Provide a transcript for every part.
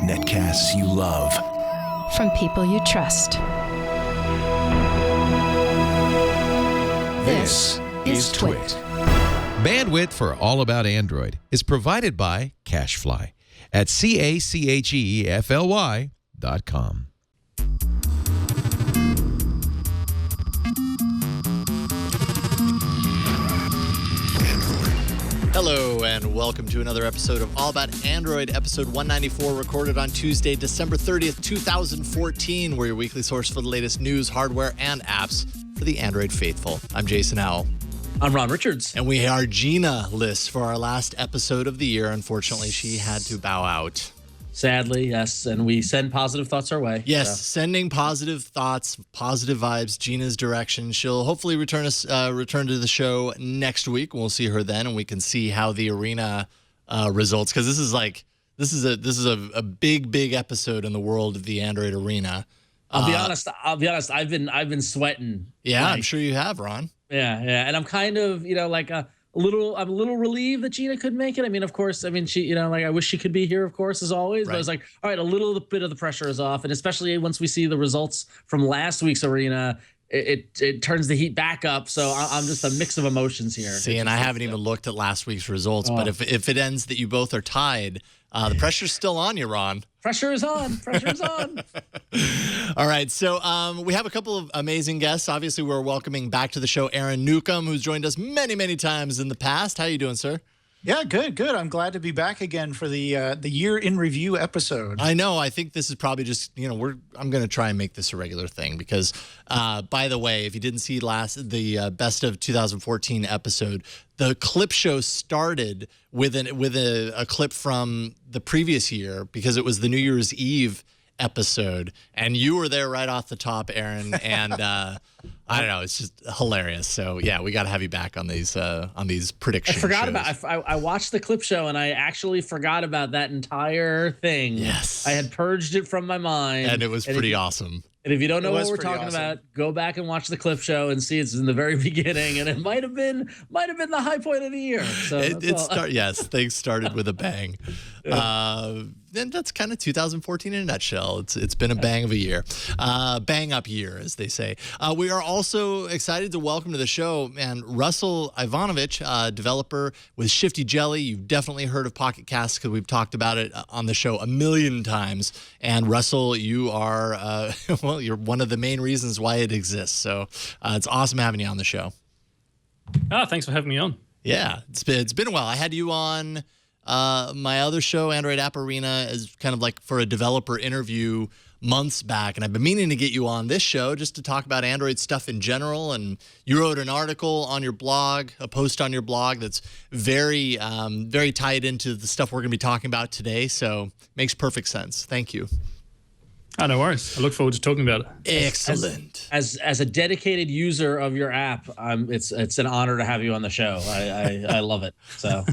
Netcasts you love. From people you trust. This is Twit. Bandwidth for All About Android is provided by CacheFly at CACHEFLY.com. Hello and welcome to another episode of All About Android, episode 194, recorded on Tuesday, December 30th, 2014. We're your weekly source for the latest news, hardware, and apps for the Android faithful. I'm Jason Howell. I'm Ron Richards. And we are Gina-less for our last episode of the year. Unfortunately, she had to bow out. Sadly, yes, and we send positive thoughts our way. Yes, so. Sending positive thoughts, positive vibes, Gina's direction. She'll hopefully return to the show next week. We'll see her then, and we can see how the arena results, because this is a big episode in the world of the Android arena. I'll be honest. I've been sweating. Yeah, I'm sure you have, Ron. Yeah, and I'm kind of I'm a little relieved that Gina could make it. I mean, of course, she, I wish she could be here, of course, as always. Right. But I was like, all right, a little bit of the pressure is off. And especially once we see the results from last week's arena, it turns the heat back up. So I'm just a mix of emotions here. See, and I haven't even looked at last week's results. But if it ends that you both are tied, the pressure's still on you, Ron. Pressure is on. Pressure's on. All right. So we have a couple of amazing guests. Obviously, we're welcoming back to the show Aaron Newcomb, who's joined us many, many times in the past. How you doing, sir? Yeah, good. I'm glad to be back again for the year in review episode. I know. I think this is probably just, I'm going to try and make this a regular thing because, by the way, if you didn't see the best of 2014 episode, the clip show started with a clip from the previous year because it was the New Year's Eve episode, and you were there right off the top, Aaron, and I don't know, it's just hilarious. So yeah, we got to have you back on these prediction shows. I watched the clip show and I actually forgot about that entire thing. Yes, I had purged it from my mind, and it was pretty awesome. And if you don't know what we're talking about, go back and watch the clip show and see it's in the very beginning, and it might have been the high point of the year. So yes, things started with a bang. And that's kind of 2014 in a nutshell. It's been a bang of a year, bang up year, as they say. We are also excited to welcome to the show, Russell Ivanovic, developer with Shifty Jelly. You've definitely heard of Pocket Cast because we've talked about it on the show a million times. And Russell, you are you're one of the main reasons why it exists. So it's awesome having you on the show. Oh, thanks for having me on. Yeah, it's been a while. I had you on my other show, Android App Arena, is kind of like for a developer interview months back, and I've been meaning to get you on this show just to talk about Android stuff in general. And you wrote an article on your blog, a post on your blog that's very, very tied into the stuff we're going to be talking about today. So makes perfect sense. Thank you. Oh, no worries. I look forward to talking about it. Excellent. As a dedicated user of your app, it's an honor to have you on the show. I love it. So.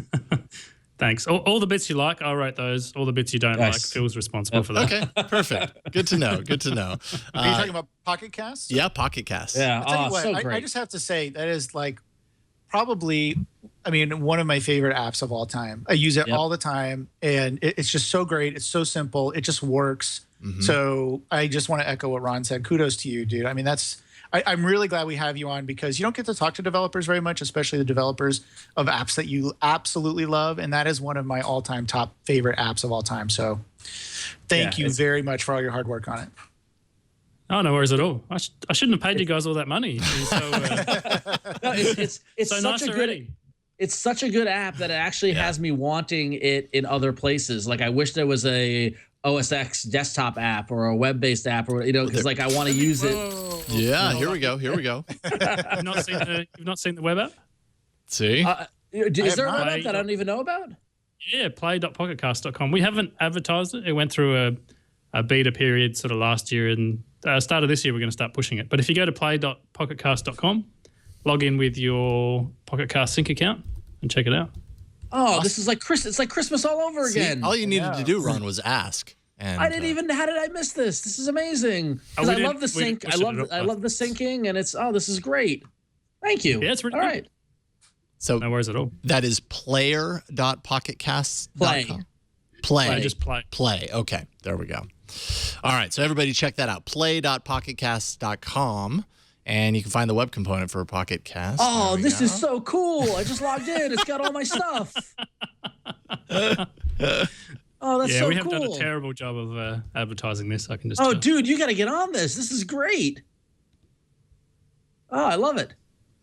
Thanks. All the bits you like, I write those. All the bits you don't like, Phil's responsible for that. Okay, perfect. Good to know. Good to know. Are you talking about Pocket Cast? Yeah, Pocket Cast. Yeah. So great. I just have to say that is probably, one of my favorite apps of all time. I use it all the time, and it's just so great. It's so simple. It just works. Mm-hmm. So I just want to echo what Ron said. Kudos to you, dude. I'm really glad we have you on because you don't get to talk to developers very much, especially the developers of apps that you absolutely love. And that is one of my all-time top favorite apps of all time. So thank you very much for all your hard work on it. Oh, no worries at all. I shouldn't have paid you guys all that money. It's so nice already. It's such a good app that it actually has me wanting it in other places. Like I wish there was a OS X desktop app or a web-based app, or because I want to use it. Yeah, here we go. You've not seen the web app? See, is there a web app that I don't even know about? Yeah, play.pocketcast.com. We haven't advertised it. It went through a beta period sort of last year, and start of this year we're going to start pushing it. But if you go to play.pocketcast.com, log in with your Pocket Cast Sync account and check it out. Oh, awesome. This is like it's like Christmas all over again. All you needed to do, Ron, was ask. And, I didn't even. How did I miss this? This is amazing. I love the sync. I love the syncing, and this is great. Thank you. Yeah, it's really all good. right. So No worries at all. that is player.pocketcasts.com. Play. Just play. Play. Okay, there we go. All right, so everybody check that out. Play.pocketcasts.com. And you can find the web component for Pocket Cast. Oh, this is so cool. I just logged in. It's got all my stuff. Oh, that's Yeah, so we have cool. done a terrible job of advertising this. I can just Oh, tell. dude, you got to get on this. This is great. Oh, I love it.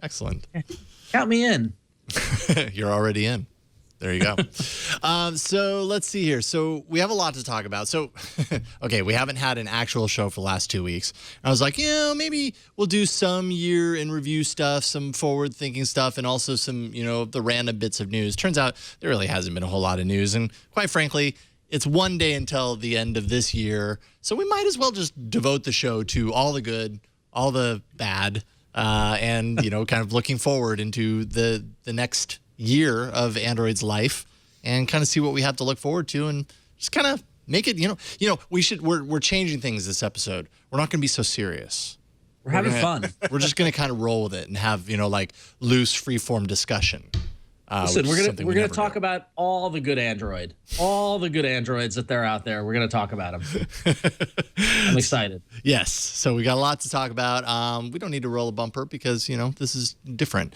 Excellent. Count me in. You're already in. There you go. So let's see here. So we have a lot to talk about. So, okay, we haven't had an actual show for the last 2 weeks. I was like, maybe we'll do some year in review stuff, some forward thinking stuff, and also some, the random bits of news. Turns out there really hasn't been a whole lot of news. And quite frankly, it's one day until the end of this year. So we might as well just devote the show to all the good, all the bad, and, kind of looking forward into the next year of Android's life and kind of see what we have to look forward to and just kind of make it, we're changing things this episode. We're not going to be so serious. We're having fun. We're just going to kind of roll with it and have, like loose freeform discussion. Listen, we're gonna talk about all the good Android, all the good Androids that they're out there. We're gonna talk about them. I'm excited. Yes, so we got a lot to talk about. We don't need to roll a bumper because this is different.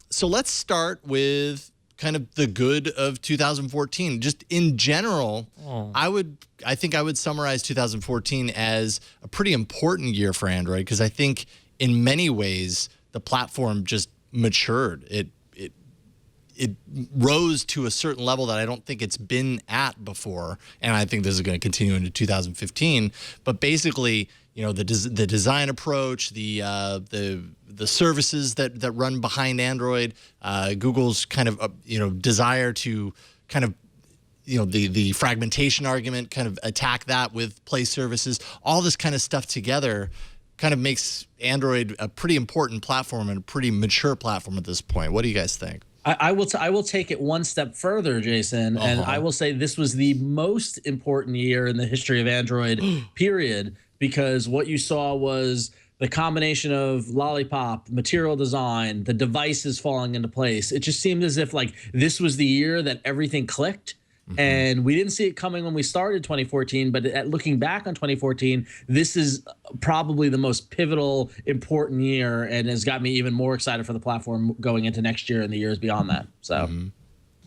So let's start with kind of the good of 2014. Just in general, I think I would summarize 2014 as a pretty important year for Android because I think in many ways the platform just matured. It rose to a certain level that I don't think it's been at before, and I think this is going to continue into 2015. But basically, the design approach, the services that run behind Android, Google's kind of desire to kind of the fragmentation argument, kind of attack that with Play services, all this kind of stuff together kind of makes Android a pretty important platform and a pretty mature platform at this point. What do you guys think? I will take it one step further, Jason, and I will say this was the most important year in the history of Android, period, because what you saw was the combination of Lollipop, material design, the devices falling into place. It just seemed as if this was the year that everything clicked. And we didn't see it coming when we started 2014, but looking back on 2014, this is probably the most pivotal, important year and has got me even more excited for the platform going into next year and the years beyond that. So,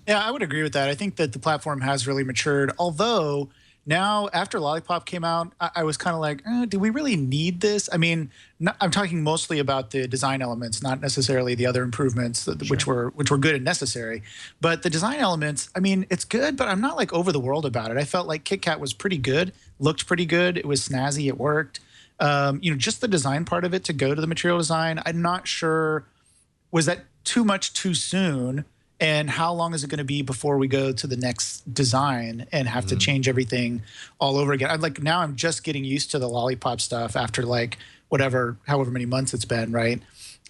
Yeah, I would agree with that. I think that the platform has really matured, although now after Lollipop came out, I was kind of like, do we really need this? I mean, I'm talking mostly about the design elements, not necessarily the other improvements, which were good and necessary. But the design elements, I mean, it's good, but I'm not over the world about it. I felt like KitKat was pretty good, looked pretty good. It was snazzy. It worked. Just the design part of it to go to the material design, I'm not sure, was that too much too soon? And how long is it going to be before we go to the next design and have to change everything all over again? Now I'm just getting used to the Lollipop stuff after however many months it's been, right?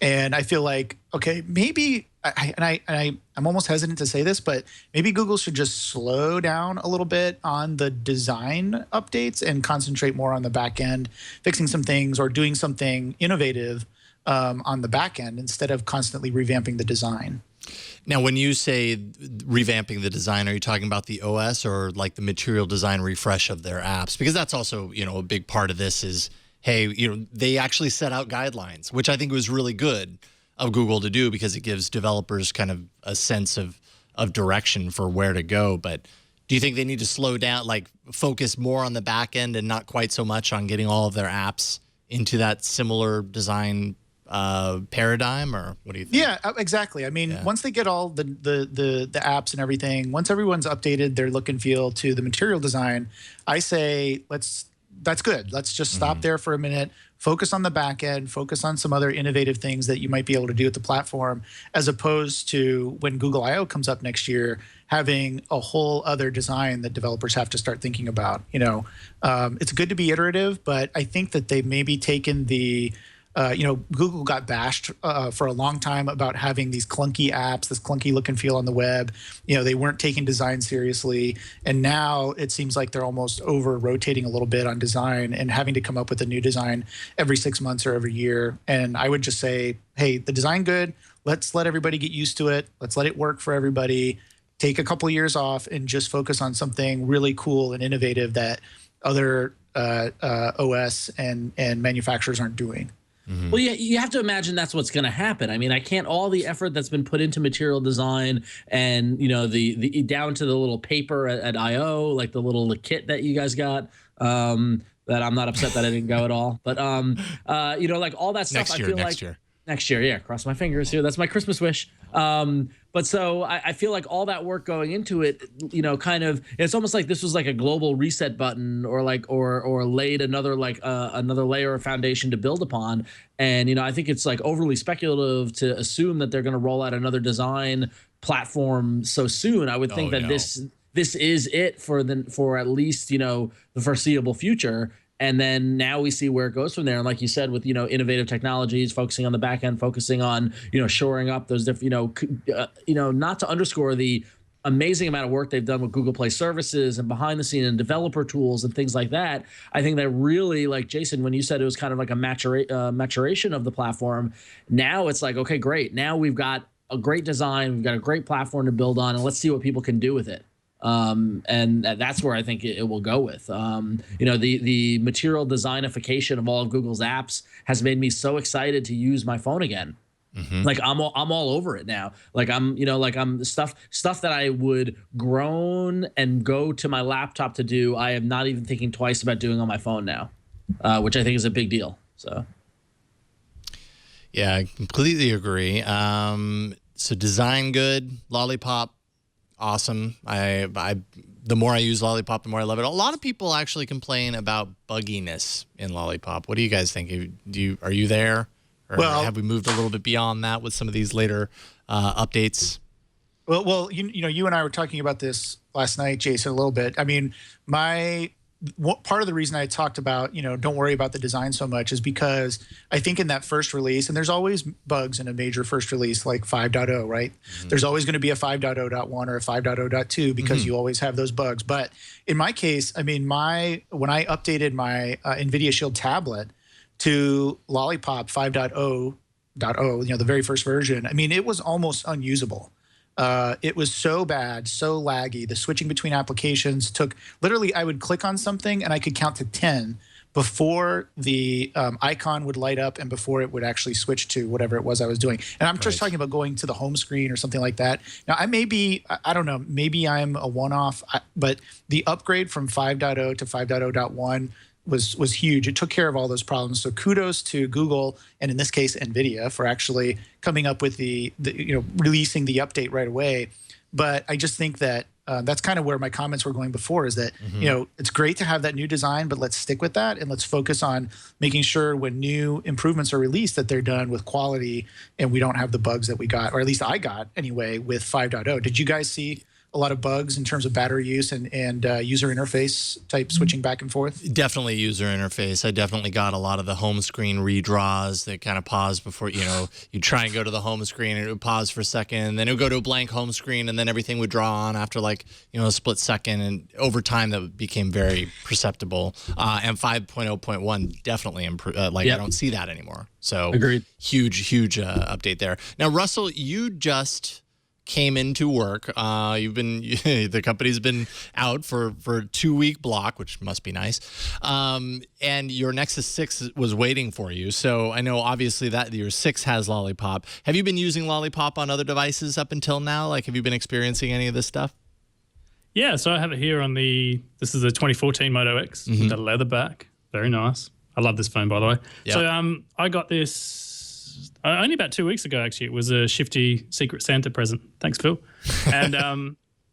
And I feel like, okay, maybe I'm almost hesitant to say this, but maybe Google should just slow down a little bit on the design updates and concentrate more on the back end, fixing some things or doing something innovative on the back end instead of constantly revamping the design. Now, when you say revamping the design, are you talking about the OS or the material design refresh of their apps? Because that's also, a big part of this is, hey, they actually set out guidelines, which I think was really good of Google to do because it gives developers kind of a sense of direction for where to go. But do you think they need to slow down, focus more on the back end and not quite so much on getting all of their apps into that similar design paradigm, or what do you think? Yeah, exactly. I mean, once they get all the apps and everything, once everyone's updated their look and feel to the material design, I say that's good. Let's just stop there for a minute, focus on the back end, focus on some other innovative things that you might be able to do with the platform, as opposed to when Google I/O comes up next year, having a whole other design that developers have to start thinking about. It's good to be iterative, but I think that they've maybe taken the Google got bashed for a long time about having these clunky apps, this clunky look and feel on the web. They weren't taking design seriously. And now it seems like they're almost over rotating a little bit on design and having to come up with a new design every 6 months or every year. And I would just say, hey, the design good, let's let everybody get used to it. Let's let it work for everybody. Take a couple of years off and just focus on something really cool and innovative that other OS and manufacturers aren't doing. Well, you have to imagine that's what's going to happen. I mean, all the effort that's been put into material design and, the down to the little paper at I/O, like the little kit that you guys got, that I'm not upset that I didn't go at all. But, like all that stuff, next year, yeah, cross my fingers here. That's my Christmas wish. But so I feel like all that work going into it, kind of, it's almost like this was like a global reset button or laid another layer of foundation to build upon. And, I think it's like overly speculative to assume that they're going to roll out another design platform so soon. I would think that this is it for at least, the foreseeable future. And then now we see where it goes from there. And like you said, with, innovative technologies, focusing on the back end, focusing on, shoring up those different, not to underscore the amazing amount of work they've done with Google Play services and behind the scene and developer tools and things like that. I think that really, like Jason, when you said it was kind of like a maturation of the platform, now it's like, okay, great. Now we've got a great design. We've got a great platform to build on, and let's see what people can do with it. And that's where I think it will go with. The material designification of all of Google's apps has made me so excited to use my phone again. Like I'm all over it now. Like I'm stuff that I would groan and go to my laptop to do. I am not even thinking twice about doing on my phone now, which I think is a big deal. So. Yeah, I completely agree. So design good, Lollipop. Awesome. The more I use Lollipop, the more I love it. A lot of people actually complain about bugginess in Lollipop. What do you guys think? Are you there? Or have we moved a little bit beyond that with some of these later updates? Well, you and I were talking about this last night, Jason, a little bit. I mean, part of the reason I talked about, don't worry about the design so much is because I think in that first release, and there's always bugs in a major first release like 5.0, right? There's always going to be a 5.0.1 or a 5.0.2 because you always have those bugs. But in my case, I mean, when I updated my NVIDIA Shield tablet to Lollipop 5.0.0, the very first version, I mean, it was almost unusable. It was so bad, so laggy. The switching between applications took literally, I would click on something and I could count to 10 before the icon would light up and before it would actually switch to whatever it was I was doing. And I'm just talking about going to the home screen or something like that. Now, I don't know, maybe I'm a one-off, but the upgrade from 5.0 to 5.0.1 was huge. It took care of all those problems. So kudos to Google, and in this case, NVIDIA, for actually coming up with releasing the update right away. But I just think that that's kind of where my comments were going before, is that, it's great to have that new design, but let's stick with that and let's focus on making sure when new improvements are released that they're done with quality and we don't have the bugs that we got, or at least I got anyway, with 5.0. Did you guys see a lot of bugs in terms of battery use and user interface type switching back and forth? Definitely user interface. I definitely got a lot of the home screen redraws that kind of pause before, you try and go to the home screen and it would pause for a second, and then it would go to a blank home screen, and then everything would draw on after a split second. And over time that became very perceptible. And 5.0.1 definitely improved. I don't see that anymore. So agreed. Huge update there. Now, Russell, you just came into work. The company's been out for a 2-week block, which must be nice. And your Nexus 6 was waiting for you. So I know obviously that your 6 has Lollipop. Have you been using Lollipop on other devices up until now? Have you been experiencing any of this stuff? Yeah, so I have it here on this is a 2014 Moto X with the leather back. Very nice. I love this phone, by the way. Yep. So I got this only about 2 weeks ago, actually. It was a shifty Secret Santa present. Thanks, Phil. And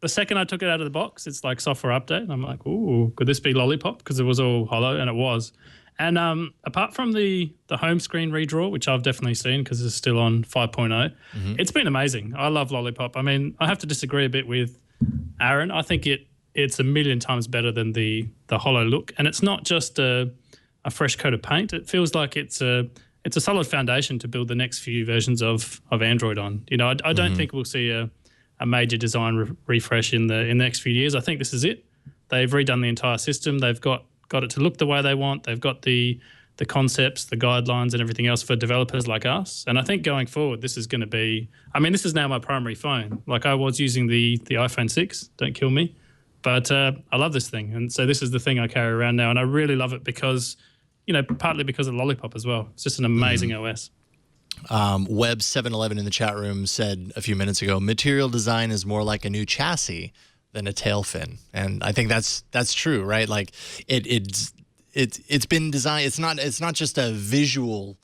the second I took it out of the box, it's like software update. And I'm like, ooh, could this be Lollipop? Because it was all hollow, and it was. And apart from the home screen redraw, which I've definitely seen because it's still on 5.0, it's been amazing. I love Lollipop. I mean, I have to disagree a bit with Aaron. I think it's a million times better than the hollow look. And it's not just a fresh coat of paint. It feels like it's a solid foundation to build the next few versions of Android on. I don't think we'll see a major design refresh in the next few years. I think this is it. They've redone the entire system. They've got it to look the way they want. They've got the concepts, the guidelines, and everything else for developers like us. And I think going forward, this is going to be. I mean, this is now my primary phone. Like I was using the iPhone 6. Don't kill me. But I love this thing. And so this is the thing I carry around now. And I really love it because, partly because of Lollipop as well. It's just an amazing OS. Web 711 in the chat room said a few minutes ago, material design is more like a new chassis than a tail fin. And I think that's true, right? Like it's been designed. It's not just a visual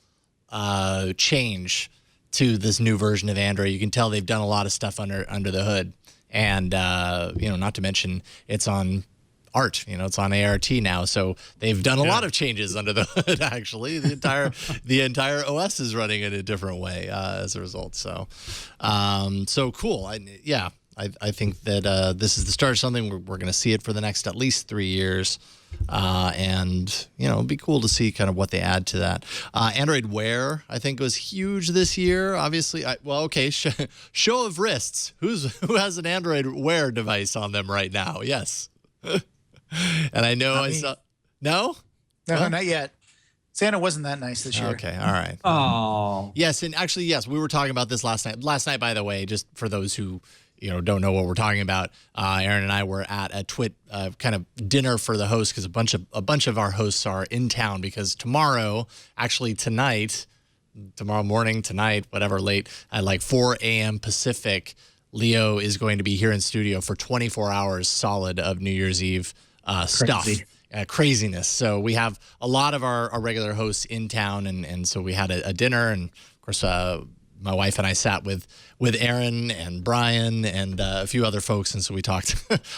change to this new version of Android. You can tell they've done a lot of stuff under the hood. And, not to mention it's on ART, it's on ART now. So they've done a lot of changes under the hood, actually. The entire OS is running in a different way as a result. So, so cool. I think that this is the start of something. We're going to see it for the next at least 3 years. And, it'd be cool to see kind of what they add to that. Android Wear, I think, was huge this year. Obviously, show of wrists. Who has an Android Wear device on them right now? Yes. And I know I saw. No? No, well, not yet. Santa wasn't that nice this year. Okay, all right. Oh. Yes, and actually, yes, we were talking about this last night. Last night, by the way, just for those who don't know what we're talking about, Aaron and I were at a kind of dinner for the hosts because a bunch of our hosts are in town because tomorrow morning, tonight, whatever, late at like 4 a.m. Pacific, Leo is going to be here in studio for 24 hours solid of New Year's Eve stuff. Craziness. So we have a lot of our regular hosts in town, and so we had a dinner, and of course my wife and I sat with Aaron and Bryan and a few other folks, and so we talked,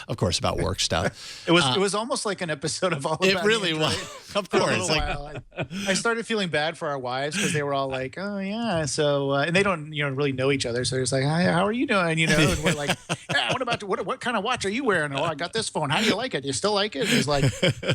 of course, about work stuff. It was almost like an episode of All About It really Android. was, of course. I started feeling bad for our wives because they were all like, "Oh yeah," so and they don't really know each other, so they're just like, "Hi, how are you doing?" And we're like, "Yeah, what kind of watch are you wearing?" "Oh, I got this phone. How do you like it? Do you still like it?" And it's like,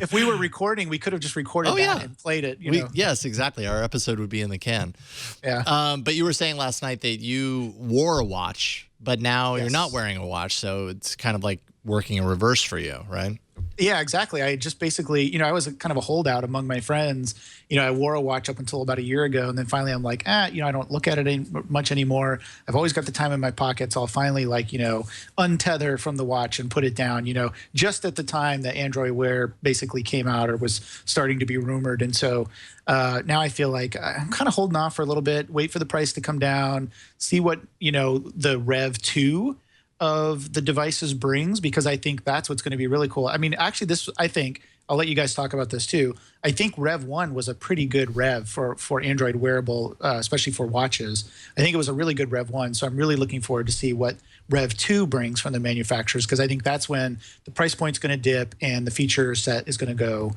if we were recording, we could have just recorded that and played it. Yes, exactly. Our episode would be in the can. Yeah. But you were saying last night that you wore a watch, but now you're not wearing a watch, so it's kind of like working in reverse for you, right? Yeah, exactly. I just basically, I was kind of a holdout among my friends. I wore a watch up until about a year ago, and then finally I'm like, I don't look at it much anymore. I've always got the time in my pocket, so I'll finally untether from the watch and put it down, just at the time that Android Wear basically came out or was starting to be rumored. And so now I feel like I'm kind of holding off for a little bit, wait for the price to come down, see what, the Rev 2 of the devices brings, because I think that's what's going to be really cool. I mean, actually, I think I'll let you guys talk about this too. I think Rev 1 was a pretty good Rev for Android wearable, especially for watches. I think it was a really good Rev 1. So I'm really looking forward to see what Rev 2 brings from the manufacturers, because I think that's when the price point's going to dip and the feature set is going to go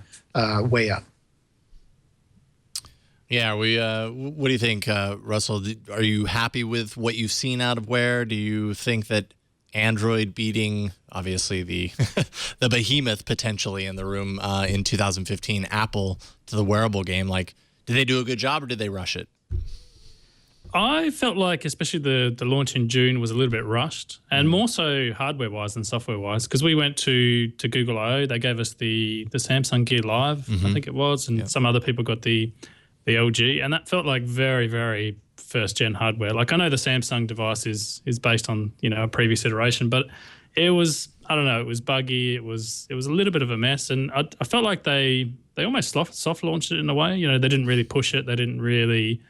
way up. Yeah, what do you think, Russell? Are you happy with what you've seen out of Wear? Do you think that Android beating, obviously, the the behemoth potentially in the room in 2015, Apple, to the wearable game, did they do a good job or did they rush it? I felt like, especially the launch in June, was a little bit rushed, and more so hardware-wise than software-wise, because we went to Google I/O. They gave us the Samsung Gear Live, I think it was, and some other people got the LG, and that felt like very, very first-gen hardware. Like, I know the Samsung device is based on, a previous iteration, but it was, I don't know, it was buggy. It was a little bit of a mess, and I felt like they almost soft launched it in a way. They didn't really push it. They didn't really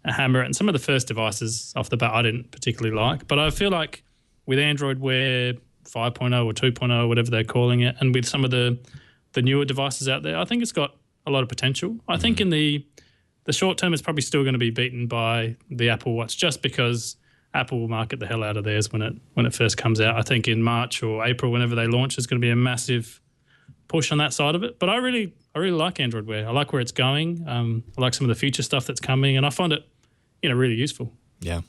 hammer it. And some of the first devices off the bat I didn't particularly like. But I feel like with Android Wear 5.0 or 2.0, whatever they're calling it, and with some of the newer devices out there, I think it's got a lot of potential. I think in the short term, it's probably still going to be beaten by the Apple Watch, just because Apple will market the hell out of theirs when it first comes out. I think in March or April, whenever they launch, there's going to be a massive push on that side of it. But I really like Android Wear. I like where it's going. I like some of the future stuff that's coming, and I find it, really useful. Yeah.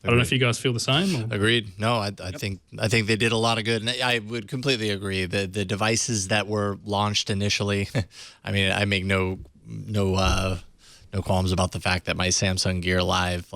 I don't know if you guys feel the same. Or? Agreed. No, I think they did a lot of good, and I would completely agree. The devices that were launched initially, I mean, I make no qualms about the fact that my Samsung Gear Live,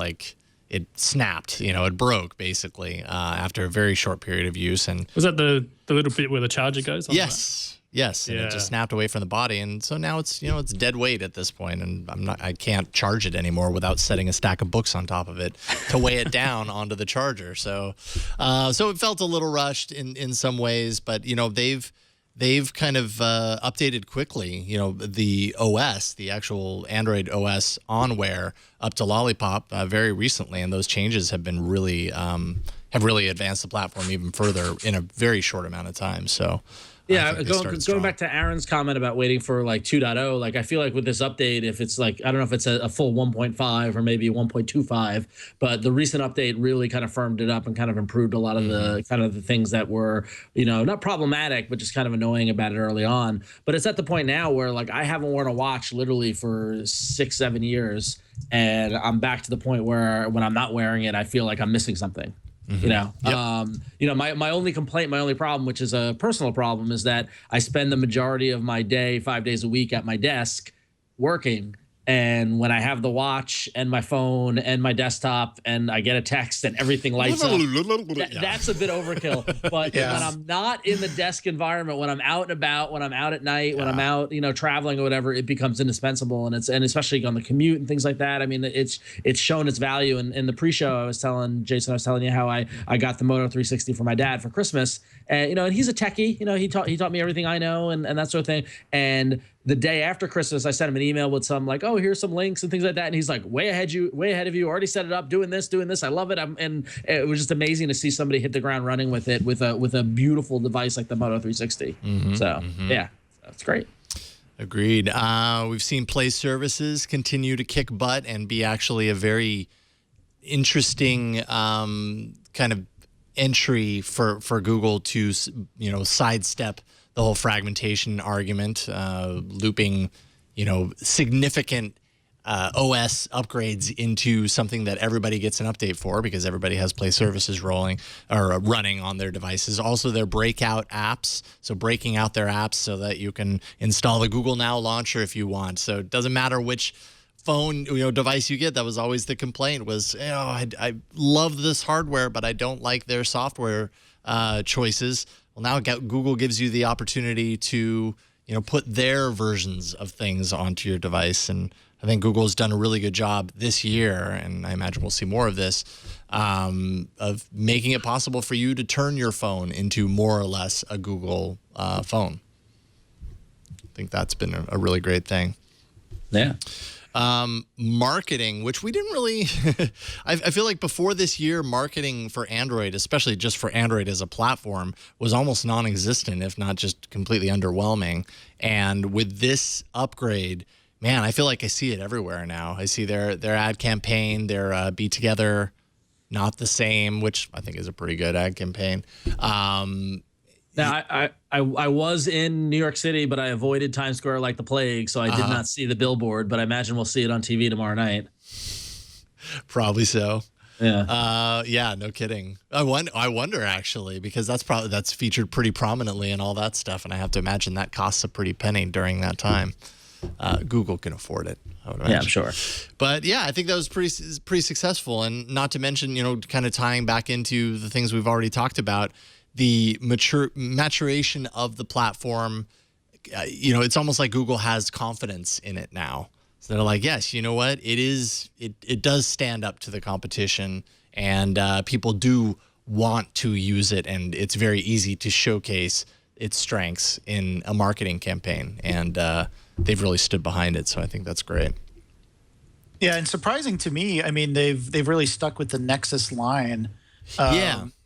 it snapped, it broke basically after a very short period of use. And was that the little bit where the charger goes on? Yes. Yes, and it just snapped away from the body, and so now it's it's dead weight at this point, and I can't charge it anymore without setting a stack of books on top of it to weigh it down onto the charger. So, so it felt a little rushed in some ways, but they've kind of updated quickly. The OS, the actual Android OS on Wear up to Lollipop very recently, and those changes have been really advanced the platform even further in a very short amount of time. So. Yeah, going back to Aaron's comment about waiting for like 2.0, like I feel like with this update, if it's like, I don't know if it's a full 1.5 or maybe 1.25, but the recent update really kind of firmed it up and kind of improved a lot of the kind of the things that were, not problematic, but just kind of annoying about it early on. But it's at the point now where like I haven't worn a watch literally for 6-7 years, and I'm back to the point where when I'm not wearing it, I feel like I'm missing something. My only complaint, my only problem, which is a personal problem, is that I spend the majority of my day, 5 days a week at my desk working. And when I have the watch and my phone and my desktop and I get a text and everything lights up, that's a bit overkill. But when I'm not in the desk environment, when I'm out and about, when I'm out at night, when I'm out, traveling or whatever, it becomes indispensable. And especially on the commute and things like that. I mean, it's shown its value. And in the pre-show, I was telling Jason, you how I got the Moto 360 for my dad for Christmas. And, and he's a techie, he taught me everything I know and that sort of thing. And the day after Christmas, I sent him an email with some like, oh, here's some links and things like that. And he's like, way ahead of you, already set it up, doing this. I love it. And it was just amazing to see somebody hit the ground running with it with a beautiful device like the Moto 360. Yeah, that's great. Agreed. We've seen Play Services continue to kick butt and be actually a very interesting kind of entry for Google to sidestep the whole fragmentation argument, looping, significant OS upgrades into something that everybody gets an update for because everybody has Play Services running on their devices. Also, their breakout apps, so breaking out their apps so that you can install the Google Now launcher if you want. So it doesn't matter which phone device you get. That was always the complaint was, I love this hardware, but I don't like their software choices. Well, now Google gives you the opportunity to, put their versions of things onto your device. And I think Google's done a really good job this year, and I imagine we'll see more of this, of making it possible for you to turn your phone into more or less a Google phone. I think that's been a really great thing. Yeah. Marketing, which we didn't really I feel like before this year, marketing for Android, especially just for Android as a platform, was almost non-existent, if not just completely underwhelming. And with this upgrade, man, I feel like I see it everywhere now. I see their ad campaign, their Be Together, Not the Same, which I think is a pretty good ad campaign. Now, I was in New York City, but I avoided Times Square like the plague, so I did not see the billboard, but I imagine we'll see it on TV tomorrow night. Probably so. Yeah. Yeah, no kidding. I wonder actually, because that's featured pretty prominently and all that stuff, and I have to imagine that costs a pretty penny during that time. Google can afford it, I would imagine. Yeah, I'm sure. But yeah, I think that was pretty successful, and not to mention, kind of tying back into the things we've already talked about, the maturation of the platform. It's almost like Google has confidence in it now. So they're like, yes, you know what? It does stand up to the competition, and people do want to use it, and it's very easy to showcase its strengths in a marketing campaign, and they've really stood behind it. So I think that's great. Yeah, and surprising to me, I mean, they've really stuck with the Nexus line.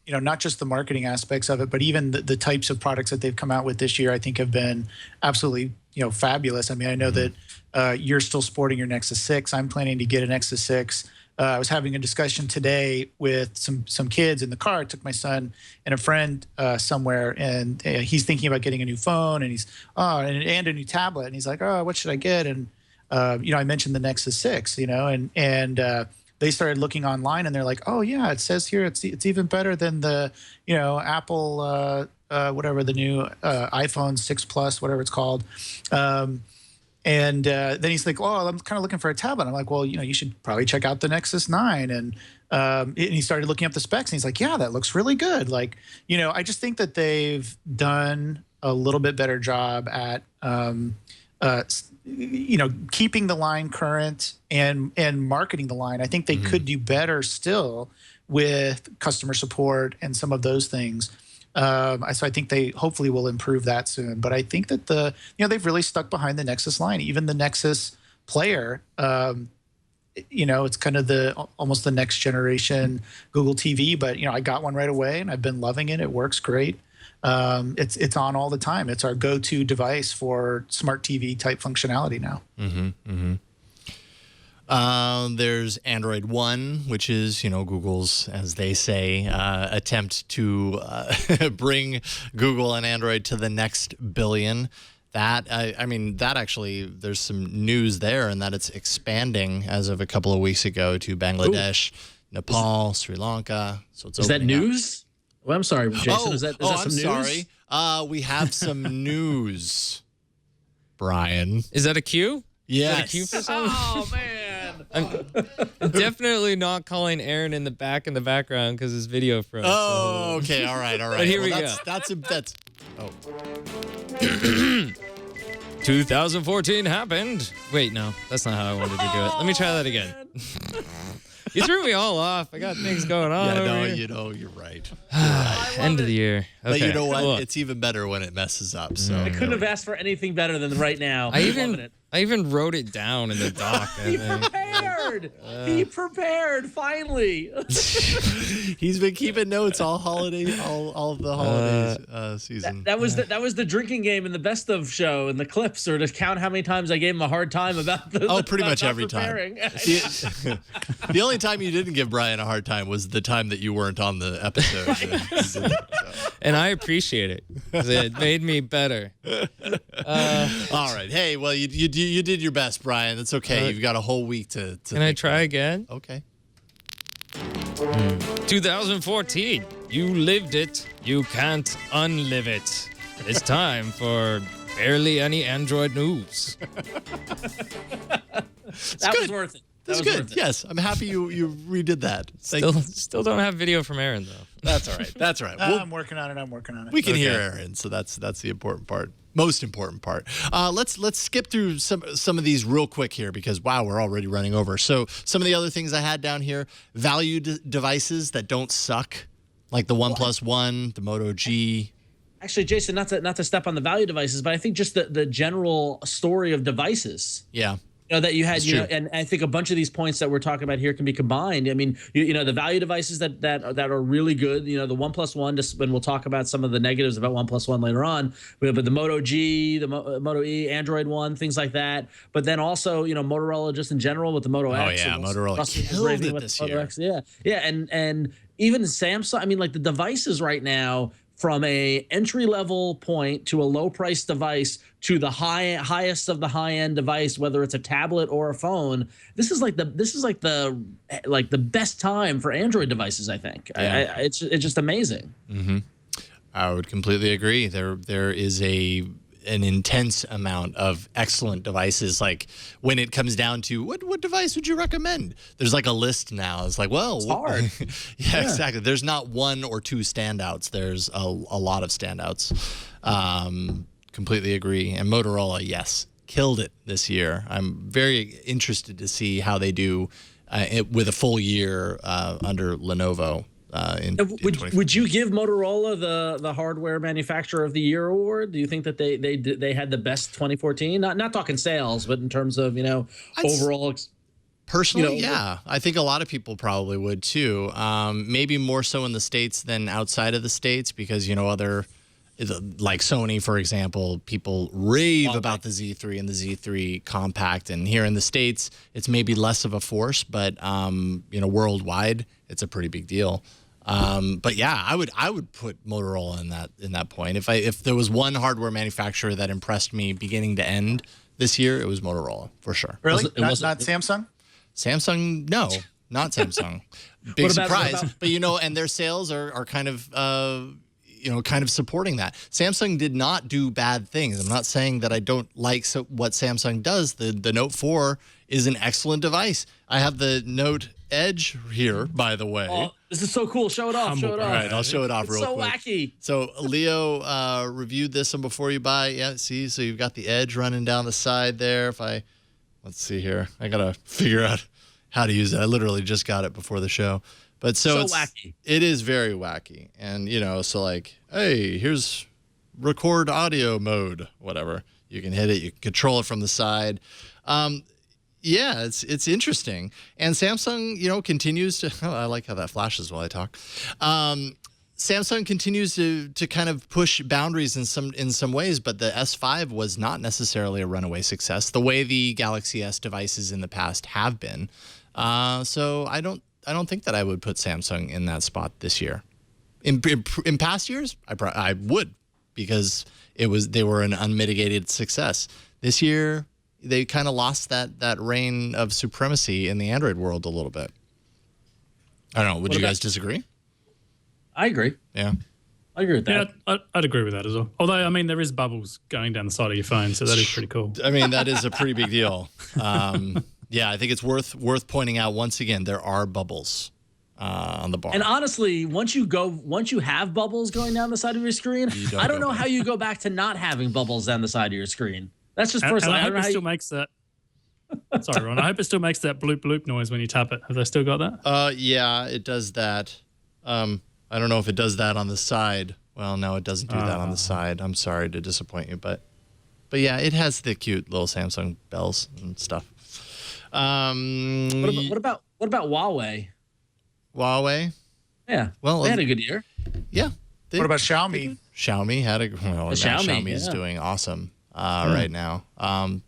Not just the marketing aspects of it, but even the types of products that they've come out with this year, I think have been absolutely, fabulous. I mean, I know that you're still sporting your Nexus 6. I'm planning to get a Nexus 6. I was having a discussion today with some kids in the car. I took my son and a friend somewhere, and he's thinking about getting a new phone, and and a new tablet, and he's like, oh, what should I get? And I mentioned the Nexus 6, and they started looking online, and they're like, oh yeah, it says here it's even better than the Apple whatever the new iPhone 6 Plus, whatever it's called. And then he's like, oh, I'm kind of looking for a tablet. I'm like, well, you should probably check out the Nexus 9. And he started looking up the specs, and he's like, yeah, that looks really good. Like, I just think that they've done a little bit better job at keeping the line current and marketing the line. I think they could do better still with customer support and some of those things. So I think they hopefully will improve that soon. But I think that they've really stuck behind the Nexus line. Even the Nexus Player, it's kind of almost the next generation Google TV. But I got one right away and I've been loving it. It works great. It's on all the time. It's our go-to device for smart TV type functionality now. There's Android One, which is Google's, as they say, attempt to bring Google and Android to the next billion. That that actually, there's some news there, and that it's expanding as of a couple of weeks ago to Bangladesh, Nepal, Sri Lanka. So it's is that news? Well, I'm sorry, Jason. Is that some news? Sorry. We have some news, Brian. Is that a cue? Yes. Is that a cue for something? Oh man! I'm definitely not calling Aaron in the background because his video froze. Oh, okay. All right. But here we go. That's 2014 happened. Wait, no, that's not how I wanted to do it. Let me try that again. You threw me all off. I got things going on. Yeah, here. you're right. End of the year. Okay. But you know what? Cool. It's even better when it messes up. So I couldn't have asked for anything better than right now. I even wrote it down in the doc. He prepared. He prepared. Finally. He's been keeping notes all of the holidays season. That was the drinking game in the best of show and the clips, or to count how many times I gave him a hard time about the. Pretty much every preparing. time. The only time you didn't give Brian a hard time was the time that you weren't on the episode. And I appreciate it because it made me better. All right. Hey, well, you did your best, Brian. That's okay. You've got a whole week to Can I try again? Okay. 2014. You lived it. You can't unlive it. It's time for barely any Android news. That was worth it. That's good. Yes, I'm happy you redid that. Still don't have video from Aaron though. That's all right. That's all right. I'm working on it. We can hear Aaron, so that's the important part. Most important part. Let's skip through some of these real quick here because wow, we're already running over. So some of the other things I had down here: value devices that don't suck, like the OnePlus One, the Moto G. Actually, Jason, not to step on the value devices, but I think just the general story of devices. Yeah. That you had, and I think a bunch of these points that we're talking about here can be combined. I mean, the value devices that are really good. The OnePlus One, and we'll talk about some of the negatives about OnePlus One later on. But the Moto G, the Moto E, Android One, things like that. But then also, Motorola just in general with the Moto X. Oh yeah, Motorola killed it this year. X. Yeah, and even Samsung. I mean, like the devices right now, from a entry-level point to a low-price device to the highest of the high-end device, whether it's a tablet or a phone, this is like the best time for Android devices. I think it's just amazing. Mm-hmm. I would completely agree. There is an intense amount of excellent devices. Like when it comes down to what device would you recommend? There's like a list now. It's like, well, it's hard. yeah, exactly. There's not one or two standouts. There's a lot of standouts. Completely agree. And Motorola, yes, killed it this year. I'm very interested to see how they do with a full year under Lenovo. Would you give Motorola the hardware manufacturer of the year award? Do you think that they had the best 2014? Not talking sales, but in terms of overall. Personally, yeah, I think a lot of people probably would too. Maybe more so in the States than outside of the States because other. Like Sony, for example, people rave about the Z3 and the Z3 Compact, and here in the States, it's maybe less of a force, but worldwide, it's a pretty big deal. But yeah, I would put Motorola in that point. If there was one hardware manufacturer that impressed me beginning to end this year, it was Motorola for sure. Really? Not Samsung? Samsung, no, not Samsung. Big surprise, but and their sales are kind of. Kind of supporting that. Samsung did not do bad things. I'm not saying that I don't like what Samsung does. The Note 4 is an excellent device. I have the Note Edge here, by the way. This is so cool. Show it off. Show it off. All right, I'll show it off It's real so quick. wacky. So Leo reviewed this one before you buy. Yeah, see, so you've got the edge running down the side there. Let's see here. I gotta figure out how to use it. I literally just got it before the show. But so it's wacky. It is very wacky. And so like, hey, here's record audio mode, whatever. You can hit it, you can control it from the side. Yeah, it's interesting. And Samsung, continues to I like how that flashes while I talk. Samsung continues to kind of push boundaries in some ways, but the S5 was not necessarily a runaway success the way the Galaxy S devices in the past have been. So I don't think that I would put Samsung in that spot this year. In past years, I would, because they were an unmitigated success. This year, they kind of lost that reign of supremacy in the Android world a little bit. I don't know. Would you guys disagree? I agree. Yeah. I agree with that. Yeah, I'd agree with that as well. Although, I mean, there is bubbles going down the side of your phone, so that is pretty cool. I mean, that is a pretty big deal. Yeah, I think it's worth pointing out once again, there are bubbles on the bar. And honestly, once you have bubbles going down the side of your screen, I don't know how you go back to not having bubbles down the side of your screen. That's just personal. And I hope it still makes that. Sorry, Ron. I hope it still makes that bloop bloop noise when you tap it. Have they still got that? Yeah, it does that. I don't know if it does that on the side. Well, no, it doesn't do that on the side. I'm sorry to disappoint you, but yeah, it has the cute little Samsung bells and stuff. What about Huawei? Huawei? Yeah. Well, they had a good year. Yeah. What about Xiaomi? Xiaomi had a Xiaomi is yeah. doing awesome right now.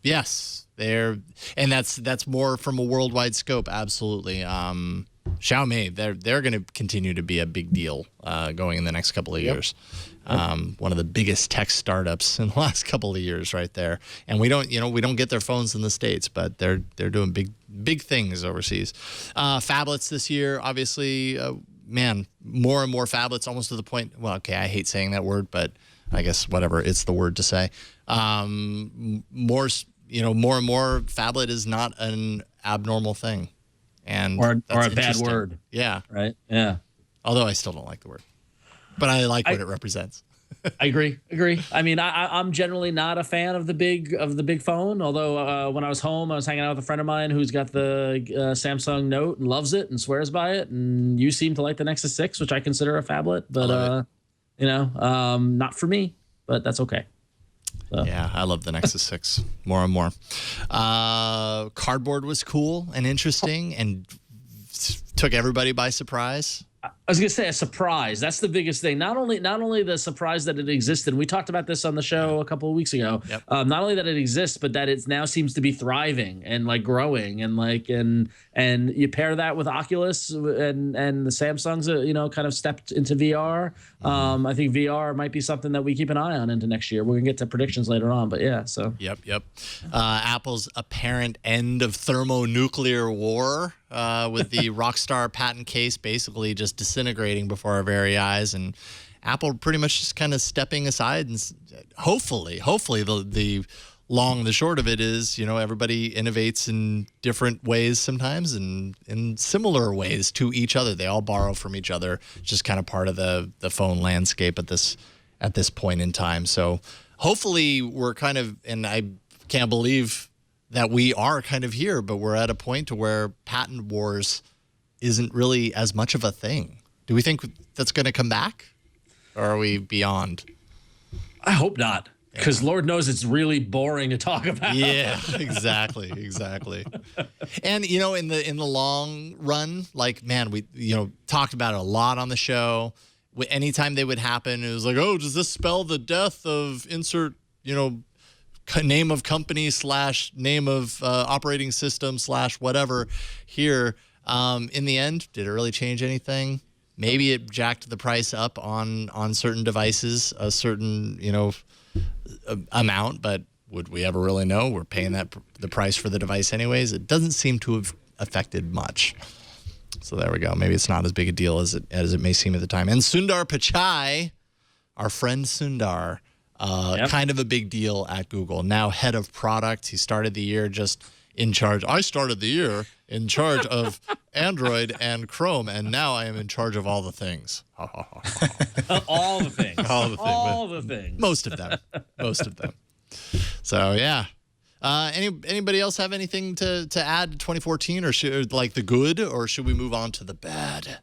Yes, and that's more from a worldwide scope. Absolutely. Xiaomi, they're going to continue to be a big deal going in the next couple of years. One of the biggest tech startups in the last couple of years, right there. And we don't get their phones in the States, but they're doing big things overseas. Phablets this year, obviously, more and more phablets, almost to the point. Well, okay, I hate saying that word, but I guess whatever, it's the word to say. More and more phablet is not an abnormal thing. And or a bad word. Yeah. Right. Yeah. Although I still don't like the word, but I like what it represents. I agree. I mean, I'm generally not a fan of the big phone. Although when I was home, I was hanging out with a friend of mine who's got the Samsung Note and loves it and swears by it. And you seem to like the Nexus 6, which I consider a phablet, but not for me. But that's okay. So. Yeah, I love the Nexus 6 more and more. Cardboard was cool and interesting and took everybody by surprise. I was gonna say a surprise. That's the biggest thing. Not only the surprise that it existed. We talked about this on the show a couple of weeks ago. Yep. Not only that it exists, but that it now seems to be thriving and like growing and you pair that with Oculus and the Samsung's kind of stepped into VR. I think VR might be something that we keep an eye on into next year. We're gonna get to predictions later on, but yeah. So Yep. Apple's apparent end of thermonuclear war with the Rockstar patent case basically just disintegrating before our very eyes, and Apple pretty much just kind of stepping aside. And hopefully the long and the short of it is, everybody innovates in different ways sometimes and in similar ways to each other. They all borrow from each other. It's just kind of part of the phone landscape at this point in time. So hopefully we're kind of, and I can't believe that we are kind of here, but we're at a point to where patent wars isn't really as much of a thing. Do we think that's going to come back, or are we beyond? I hope not, because Lord knows it's really boring to talk about. Yeah, exactly. And in the long run, like, man, we talked about it a lot on the show. Anytime they would happen, it was like, oh, does this spell the death of insert name of company / name of operating system / whatever here. In the end, did it really change anything? Maybe it jacked the price up on certain devices, a certain amount, but would we ever really know? We're paying the price for the device anyways. It doesn't seem to have affected much. So there we go. Maybe it's not as big a deal as it may seem at the time. And Sundar Pichai, our friend Sundar, kind of a big deal at Google. Now head of product. He started the year just in charge. I started the year in charge of Android and Chrome, and now I am in charge of all the things. All the things. All the things. Most of them. So, yeah. Anybody else have anything to add to 2014, or like the good, or should we move on to the bad?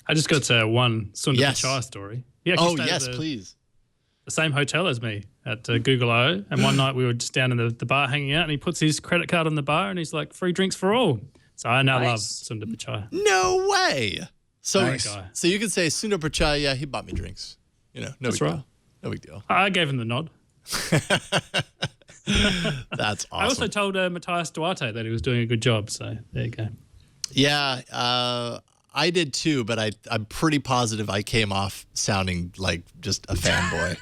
I just got one Sundar Pichai story. Please. The same hotel as me at Google I/O, and one night we were just down in the bar hanging out, and he puts his credit card on the bar, and he's like, free drinks for all. So I now love Sundar Pichai. No way. So, nice. So you can say Sundar Pichai, yeah, he bought me drinks. No big deal. No big deal. I gave him the nod. That's awesome. I also told Matthias Duarte that he was doing a good job, so there you go. Yeah, I did too, but I'm pretty positive I came off sounding like just a fanboy.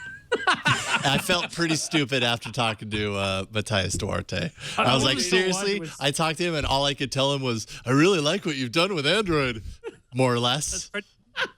I felt pretty stupid after talking to Matthias Duarte. I was like, seriously? I talked to him, and all I could tell him was, I really like what you've done with Android, more or less.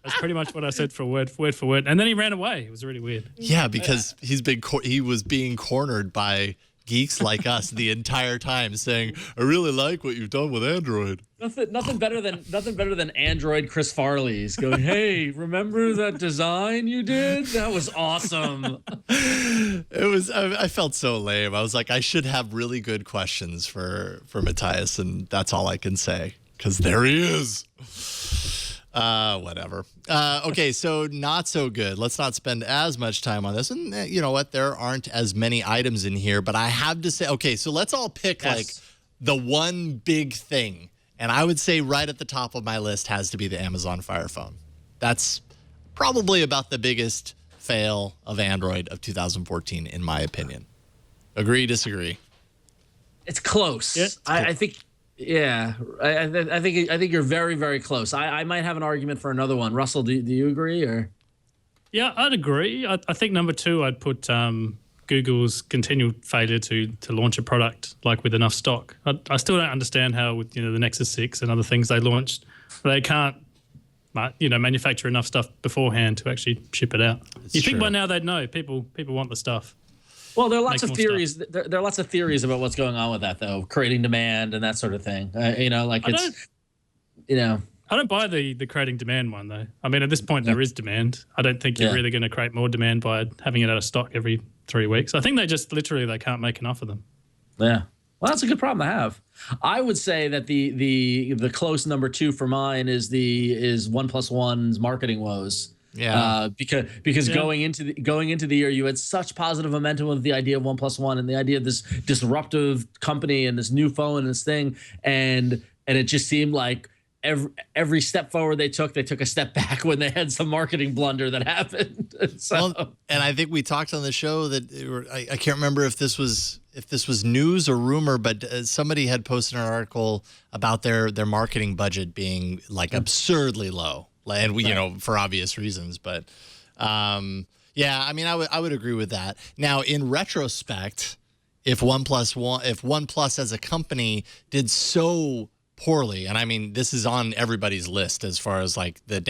That's pretty much what I said for word for word. And then he ran away. It was really weird. Yeah, because he was being cornered by geeks like us the entire time, saying, I really like what you've done with Android. Nothing better than Android Chris Farley's going, hey, remember that design you did? That was awesome. I felt so lame. I was like, I should have really good questions for Matthias, and that's all I can say, because there he is. Whatever. Okay, so not so good. Let's not spend as much time on this. And you know what? There aren't as many items in here, but I have to say, okay, so let's all pick like the one big thing. And I would say right at the top of my list has to be the Amazon Fire Phone. That's probably about the biggest fail of Android of 2014, in my opinion. Agree, disagree? It's close. Yeah. I think. Yeah, I think you're very, very close. I might have an argument for another one. Russell, do you agree? Or yeah, I'd agree. I think number two, I'd put Google's continual failure to launch a product like with enough stock. I still don't understand how with the Nexus 6 and other things they launched, they can't manufacture enough stuff beforehand to actually ship it out. You think by now they'd know people want the stuff. Well, there are lots of theories. There are lots of theories about what's going on with that, though, creating demand and that sort of thing. I don't buy the creating demand one, though. I mean, at this point, there is demand. I don't think you're really going to create more demand by having it out of stock every 3 weeks. I think they just literally they can't make enough of them. Yeah. Well, that's a good problem to have. I would say that the close number two for mine is OnePlus One's marketing woes. Yeah, because going into the year, you had such positive momentum with the idea of OnePlus One and the idea of this disruptive company and this new phone and this thing, and it just seemed like every step forward they took a step back when they had some marketing blunder that happened. And I think we talked on the show that I can't remember if this was news or rumor, but somebody had posted an article about their marketing budget being like absurdly low. And we, for obvious reasons, but yeah, I mean, I would agree with that. Now, in retrospect, if OnePlus as a company did so poorly, and I mean, this is on everybody's list as far as like the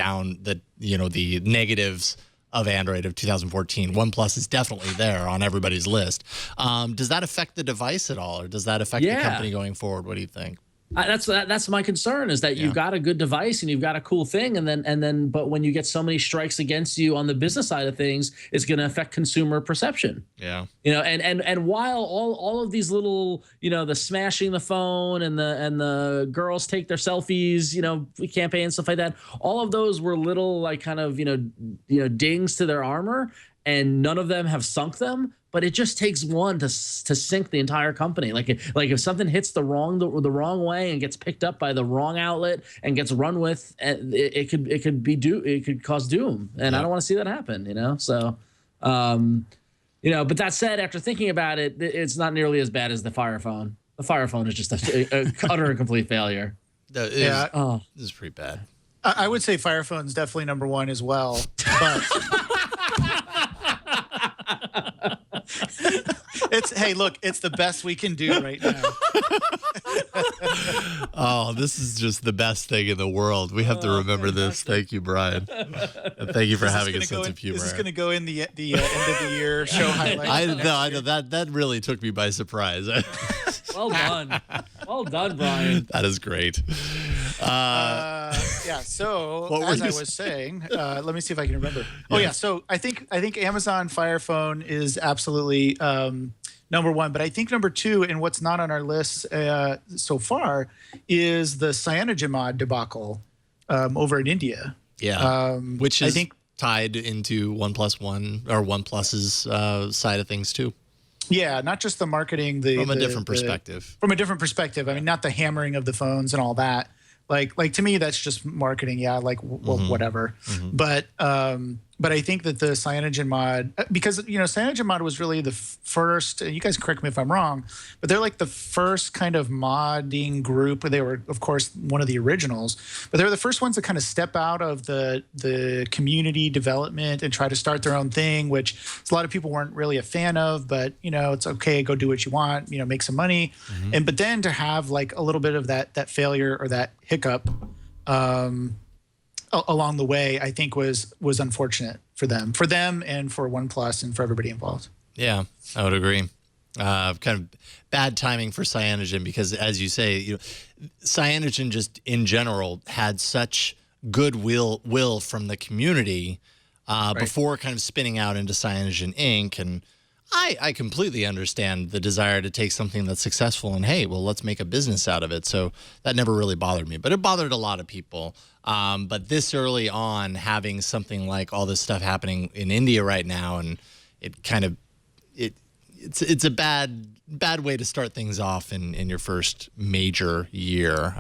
negatives of Android of 2014. OnePlus is definitely there on everybody's list. Does that affect the device at all, or does that affect the company going forward? What do you think? That's my concern, is that you've got a good device and you've got a cool thing, and then but when you get so many strikes against you on the business side of things, it's going to affect consumer perception. Yeah. And while all of these little, the smashing the phone and the girls take their selfies, campaign and stuff like that, all of those were little like kind of, dings to their armor, and none of them have sunk them. But it just takes one to sink the entire company. Like if something hits the wrong way and gets picked up by the wrong outlet and gets run with, it could cause doom. And I don't want to see that happen. So, but that said, after thinking about it, it's not nearly as bad as the Fire Phone. The Fire Phone is just a utter and complete failure. This is pretty bad. I would say Fire Phone's definitely number one as well, but. It's the best we can do right now. Oh, this is just the best thing in the world. We have to remember this. Thank you, Brian. And thank you for having a sense of humor. This is going to go in the end of the year show highlight. I know that really took me by surprise. Well done. Well done, Bryan. That is great. Yeah. So as I was saying, let me see if I can remember. Oh yeah. So I think Amazon Fire Phone is absolutely number one, but I think number two, and what's not on our list so far, is the CyanogenMod debacle over in India. Yeah. Which is, I think, tied into OnePlus or OnePlus's side of things too. Yeah, not just the marketing, from a different perspective. From a different perspective. I mean, not the hammering of the phones and all that. Like to me, that's just marketing. Yeah, like well, whatever. But I think that the CyanogenMod, because CyanogenMod was really the first. You guys correct me if I'm wrong, but they're like the first kind of modding group. They were, of course, one of the originals, but they were the first ones to kind of step out of the community development and try to start their own thing, which a lot of people weren't really a fan of. But it's okay, go do what you want, make some money, but then to have like a little bit of that failure or that hiccup along the way, I think was unfortunate for them and for OnePlus and for everybody involved. Yeah, I would agree. Kind of bad timing for Cyanogen because, as you say, Cyanogen just in general had such goodwill from the community before kind of spinning out into Cyanogen Inc. And I completely understand the desire to take something that's successful and, hey, well, let's make a business out of it. So that never really bothered me, but it bothered a lot of people. But this early on, having something like all this stuff happening in India right now, and it kind of it's a bad way to start things off in your first major year.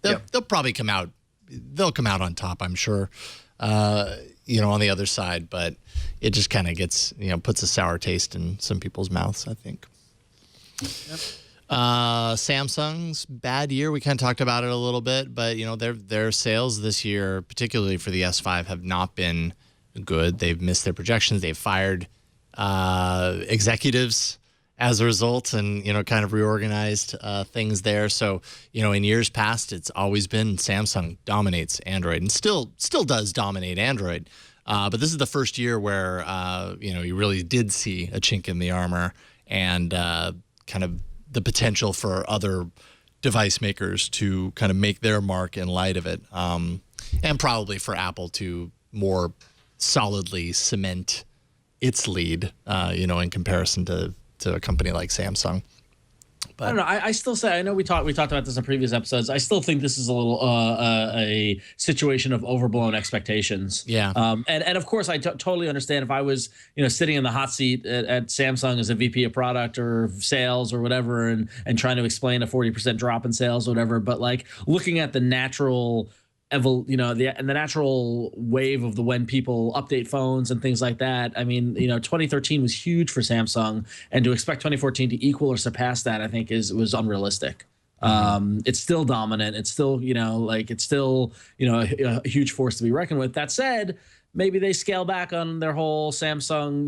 They'll probably come out. They'll come out on top, I'm sure. On the other side, but it just kind of gets, puts a sour taste in some people's mouths, I think. Yep. Samsung's bad year. We kind of talked about it a little bit, but their sales this year, particularly for the S5, have not been good. They've missed their projections. They've fired executives as a result, and kind of reorganized things there. So in years past, it's always been Samsung dominates Android and still does dominate Android. But this is the first year where you really did see a chink in the armor and kind of the potential for other device makers to kind of make their mark in light of it, and probably for Apple to more solidly cement its lead, in comparison to a company like Samsung. But I don't know. I still say, I know we talked about this in previous episodes. I still think this is a little a situation of overblown expectations. Yeah. And of course, I totally understand if I was sitting in the hot seat at Samsung as a VP of product or sales or whatever, and trying to explain a 40% drop in sales or whatever. But like looking at the natural the natural wave of when people update phones and things like that. I mean, 2013 was huge for Samsung, and to expect 2014 to equal or surpass that, I think was unrealistic. It's still dominant. It's still, it's still, a huge force to be reckoned with. That said, maybe they scale back on their whole Samsung,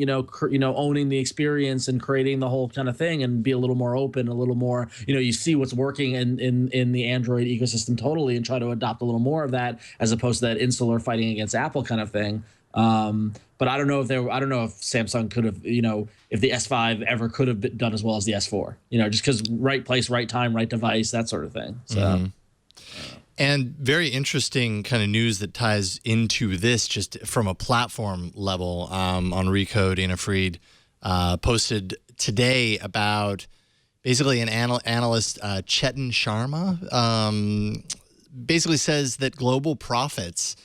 owning the experience and creating the whole kind of thing, and be a little more open, a little more, you see what's working in the Android ecosystem totally, and try to adopt a little more of that, as opposed to that insular fighting against Apple kind of thing. But I don't know if Samsung could have, if the S5 ever could have done as well as the S4, just because right place, right time, right device, that sort of thing. So. And very interesting kind of news that ties into this, just from a platform level, on Recode. Anna Fried posted today about basically an analyst, Chetan Sharma, basically says that global profits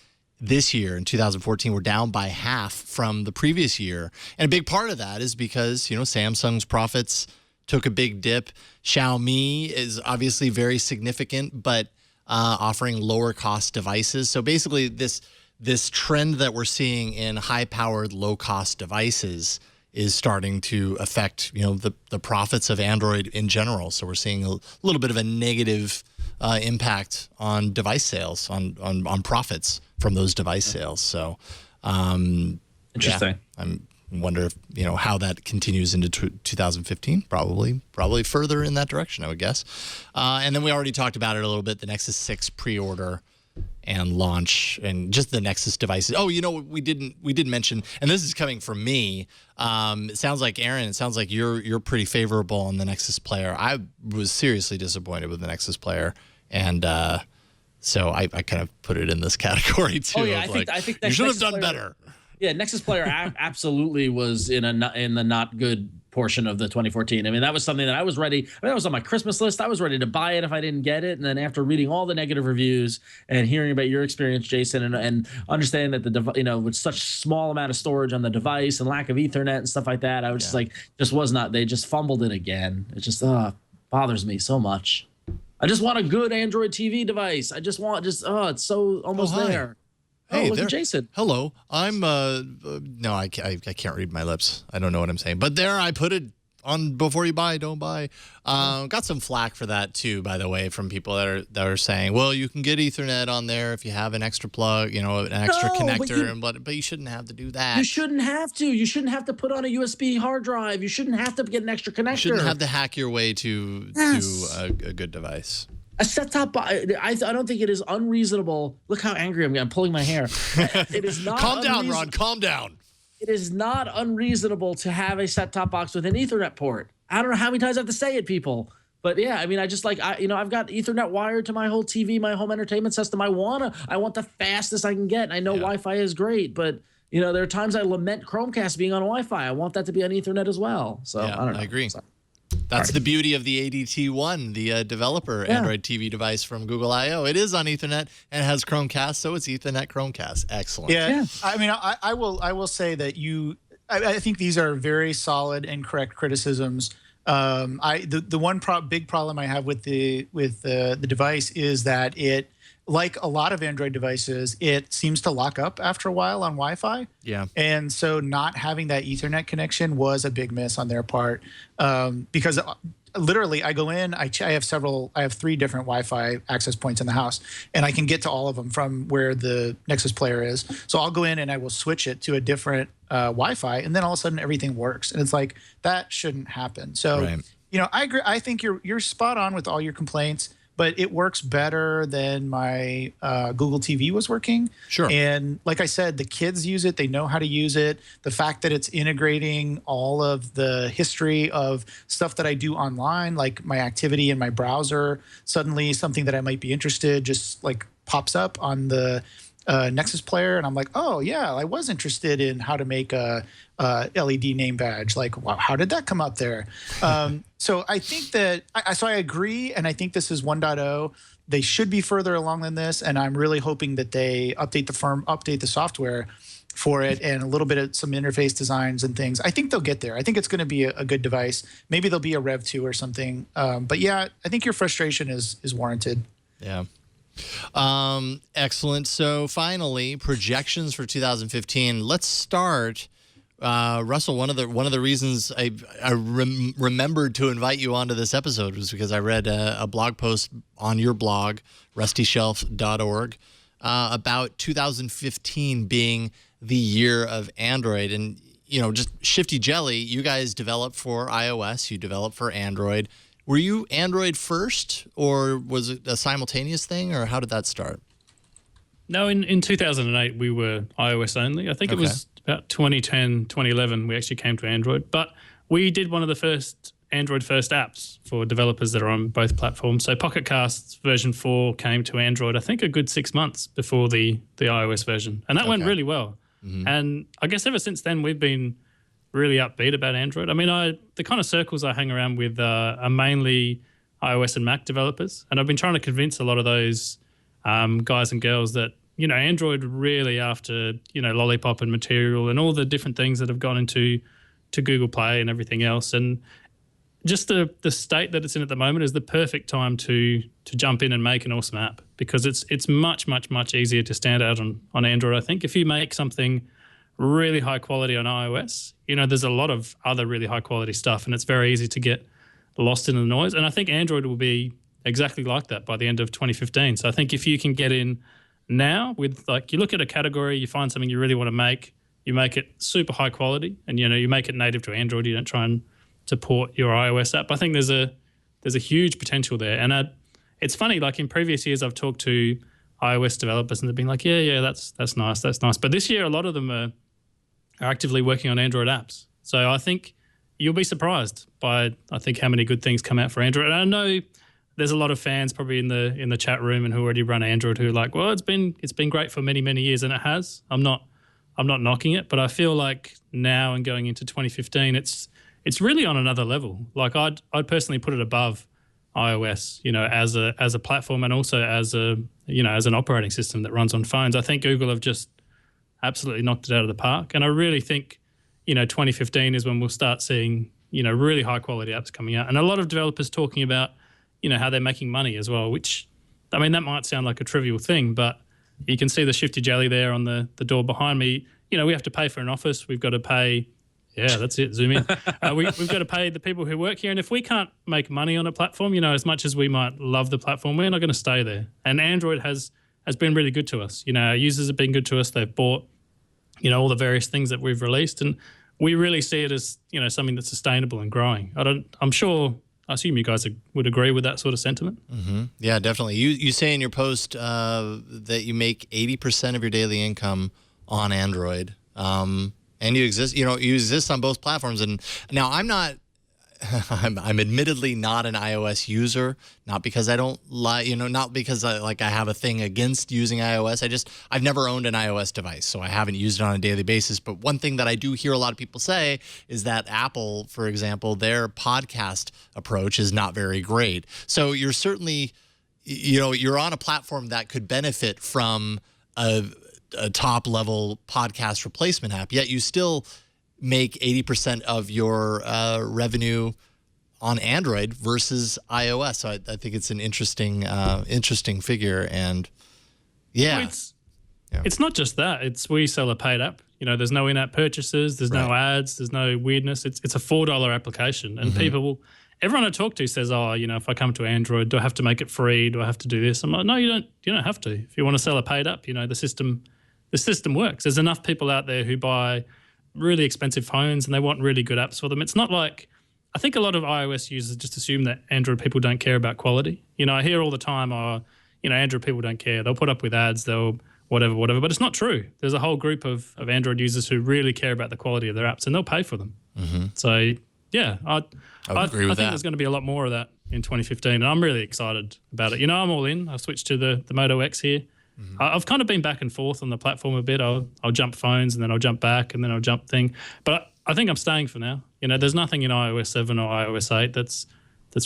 this year in 2014 were down by half from the previous year. And a big part of that is because, Samsung's profits took a big dip. Xiaomi is obviously very significant, but offering lower cost devices. So basically this trend that we're seeing in high powered, low cost devices is starting to affect, the profits of Android in general. So we're seeing a little bit of a negative impact on device sales, on profits from those device sales. So interesting. Yeah, I wonder if, how that continues into 2015. Probably further in that direction, I would guess. And then we already talked about it a little bit. The Nexus 6 pre-order and launch and just the Nexus devices. Oh, we didn't mention, and this is coming from me. It sounds like Aaron. It sounds like you're pretty favorable on the Nexus player. I was seriously disappointed with the Nexus player, and so I kind of put it in this category too. Oh yeah, I think you should have Nexus done player, better. Yeah, Nexus player absolutely was in the not good portion of the 2014. I mean, that was something that I was ready. I mean, that was on my Christmas list. I was ready to buy it if I didn't get it. And then after reading all the negative reviews and hearing about your experience, Jason, and understanding that with such small amount of storage on the device and lack of Ethernet and stuff like that, I was just like, they just fumbled it again. It just bothers me so much. I just want a good Android TV device. I just want it's so almost there. Hey, look at Jason. Hello. I'm no, I can't read my lips. I don't know what I'm saying. But there, I put it on before you buy, don't buy. Got some flack for that too, by the way, from people that are saying, well, you can get Ethernet on there if you have an extra plug, an extra connector, but you shouldn't have to do that. You shouldn't have to. You shouldn't have to put on a USB hard drive. You shouldn't have to get an extra connector. You shouldn't have to hack your way to a good device. A set-top box. I don't think it is unreasonable. Look how angry I'm pulling my hair. It is not. Calm down, Ron. Calm down. It is not unreasonable to have a set-top box with an Ethernet port. I don't know how many times I have to say it, people. But yeah, I mean, I've got Ethernet wired to my whole TV, my home entertainment system. I want the fastest I can get. I know Wi-Fi is great, but there are times I lament Chromecast being on Wi-Fi. I want that to be on Ethernet as well. So I don't know. I agree. That's the beauty of the ADT1, the developer Android TV device from Google I/O. It is on Ethernet and has Chromecast, so it's Ethernet Chromecast. Excellent. Yeah. I mean, I will say that I think these are very solid and correct criticisms. The one big problem I have with the device is that it, like a lot of Android devices, it seems to lock up after a while on Wi-Fi. Yeah. And so not having that Ethernet connection was a big miss on their part, because literally I go in, I have 3 different Wi-Fi access points in the house, and I can get to all of them from where the Nexus player is. So I'll go in and I will switch it to a different Wi-Fi, and then all of a sudden everything works. And it's like, that shouldn't happen. So, I agree. I think you're spot on with all your complaints, but it works better than my Google TV was working. Sure. And like I said, the kids use it. They know how to use it. The fact that it's integrating all of the history of stuff that I do online, like my activity in my browser, suddenly something that I might be interested just like pops up on the Nexus player. And I'm like, oh, yeah, I was interested in how to make a LED name badge. Like, wow, how did that come up there? So I think that I agree, and I think this is 1.0. They should be further along than this, and I'm really hoping that they update the software for it, and a little bit of some interface designs and things. I think they'll get there. I think it's going to be a good device. Maybe there'll be a Rev 2 or something. But yeah, I think your frustration is warranted. Yeah. Excellent. So finally, projections for 2015. Let's start. Russell, one of the reasons I remembered to invite you onto this episode was because I read a blog post on your blog, rustyshelf.org, about 2015 being the year of Android. And, just Shifty Jelly, you guys developed for iOS, you developed for Android. Were you Android first, or was it a simultaneous thing, or how did that start? No, in 2008, we were iOS only. I think it was about 2010, 2011, we actually came to Android. But we did one of the first Android-first apps for developers that are on both platforms. So Pocket Casts version 4 came to Android, I think, a good 6 months before the iOS version. And that went really well. Mm-hmm. And I guess ever since then, we've been really upbeat about Android. I mean, the kind of circles I hang around with are mainly iOS and Mac developers. And I've been trying to convince a lot of those guys and girls that, Android really, after, Lollipop and Material and all the different things that have gone into Google Play and everything else. And just the state that it's in at the moment is the perfect time to jump in and make an awesome app, because it's much, much, much easier to stand out on Android. I think if you make something really high quality on iOS, there's a lot of other really high quality stuff, and it's very easy to get lost in the noise. And I think Android will be exactly like that by the end of 2015. So I think if you can get in now with, you look at a category, you find something you really want to make, you make it super high quality, and you make it native to Android. You don't try and to port your iOS app. I think there's a huge potential there. And it's funny, like in previous years, I've talked to iOS developers, and they've been like, yeah, that's nice. But this year, a lot of them are actively working on Android apps. So I think you'll be surprised by, I think, how many good things come out for Android. And I know there's a lot of fans probably in the chat room and who already run Android who are like, well, it's been great for many, many years, and it has. I'm not knocking it, but I feel like now and going into 2015, it's really on another level. Like I'd personally put it above iOS, as a platform, and also as an operating system that runs on phones. I think Google have just absolutely knocked it out of the park, and I really think 2015 is when we'll start seeing really high quality apps coming out, and a lot of developers talking about how they're making money as well. Which, I mean, that might sound like a trivial thing, but you can see the shifty jelly there on the door behind me. We have to pay for an office. We've got to pay. Yeah, that's it. Zoom in. We've got to pay the people who work here. And if we can't make money on a platform, as much as we might love the platform, we're not going to stay there. And Android has been really good to us. Our users have been good to us. They've bought, all the various things that we've released. And we really see it as, something that's sustainable and growing. I assume you guys would agree with that sort of sentiment. Mm-hmm. Yeah, definitely. You say in your post that you make 80% of your daily income on Android. And you exist on both platforms. And now I'm admittedly not an iOS user, not because I don't like, not because I have a thing against using iOS. I've never owned an iOS device, so I haven't used it on a daily basis. But one thing that I do hear a lot of people say is that Apple, for example, their podcast approach is not very great. So you're certainly, you're on a platform that could benefit from a top-level podcast replacement app, yet you still make 80% of your revenue on Android versus iOS. So I think it's an interesting figure. And yeah. Well, it's not just that. We sell a paid app. There's no in-app purchases. There's no ads. There's no weirdness. It's a $4 application. And everyone I talk to says, if I come to Android, do I have to make it free? Do I have to do this? I'm like, no, you don't have to. If you want to sell a paid app, the system works. There's enough people out there who buy really expensive phones and they want really good apps for them. It's not like, I think a lot of iOS users just assume that Android people don't care about quality. I hear all the time, Android people don't care. They'll put up with ads, they'll whatever. But it's not true. There's a whole group of Android users who really care about the quality of their apps and they'll pay for them. Mm-hmm. So, yeah, I agree with that. I think there's going to be a lot more of that in 2015 and I'm really excited about it. I'm all in. I've switched to the Moto X here. Mm-hmm. I've kind of been back and forth on the platform a bit. I'll jump phones and then I'll jump back and then I'll jump thing. But I think I'm staying for now. There's nothing in iOS 7 or iOS 8 that's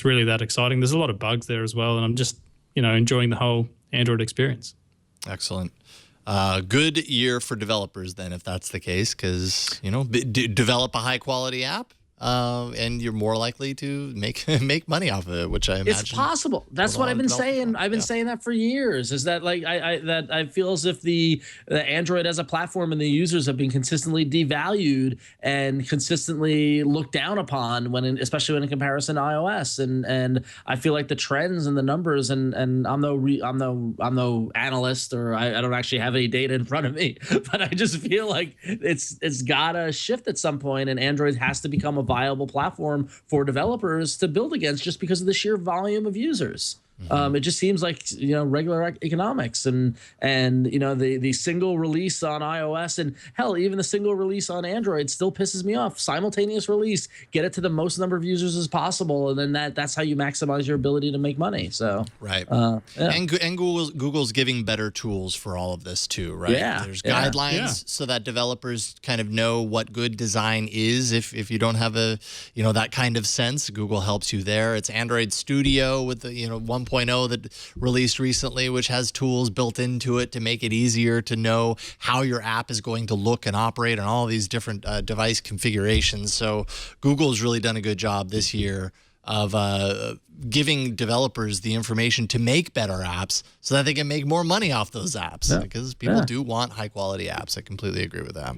really that exciting. There's a lot of bugs there as well, and I'm just enjoying the whole Android experience. Excellent. Good year for developers then, if that's the case, because develop a high quality app. And you're more likely to make money off of it, which I imagine it's possible. That's what I've been saying. I've been saying that for years. Is that I feel as if the Android as a platform and the users have been consistently devalued and consistently looked down upon especially when in comparison to iOS. And I feel like the trends and the numbers and I'm no analyst or I don't actually have any data in front of me, but I just feel like it's gotta shift at some point, and Android has to become a viable platform for developers to build against just because of the sheer volume of users. It just seems like regular economics and the single release on iOS and hell even the single release on Android still pisses me off. Simultaneous release, get it to the most number of users as possible, and then that's how you maximize your ability to make money. So right, and Google's giving better tools for all of this too, right? Yeah, there's guidelines so that developers kind of know what good design is. If you don't have that kind of sense, Google helps you there. It's Android Studio with the 1.0 that released recently, which has tools built into it to make it easier to know how your app is going to look and operate on all these different device configurations. So Google's really done a good job this year of giving developers the information to make better apps so that they can make more money off those apps, because people do want high quality apps. I completely agree with that.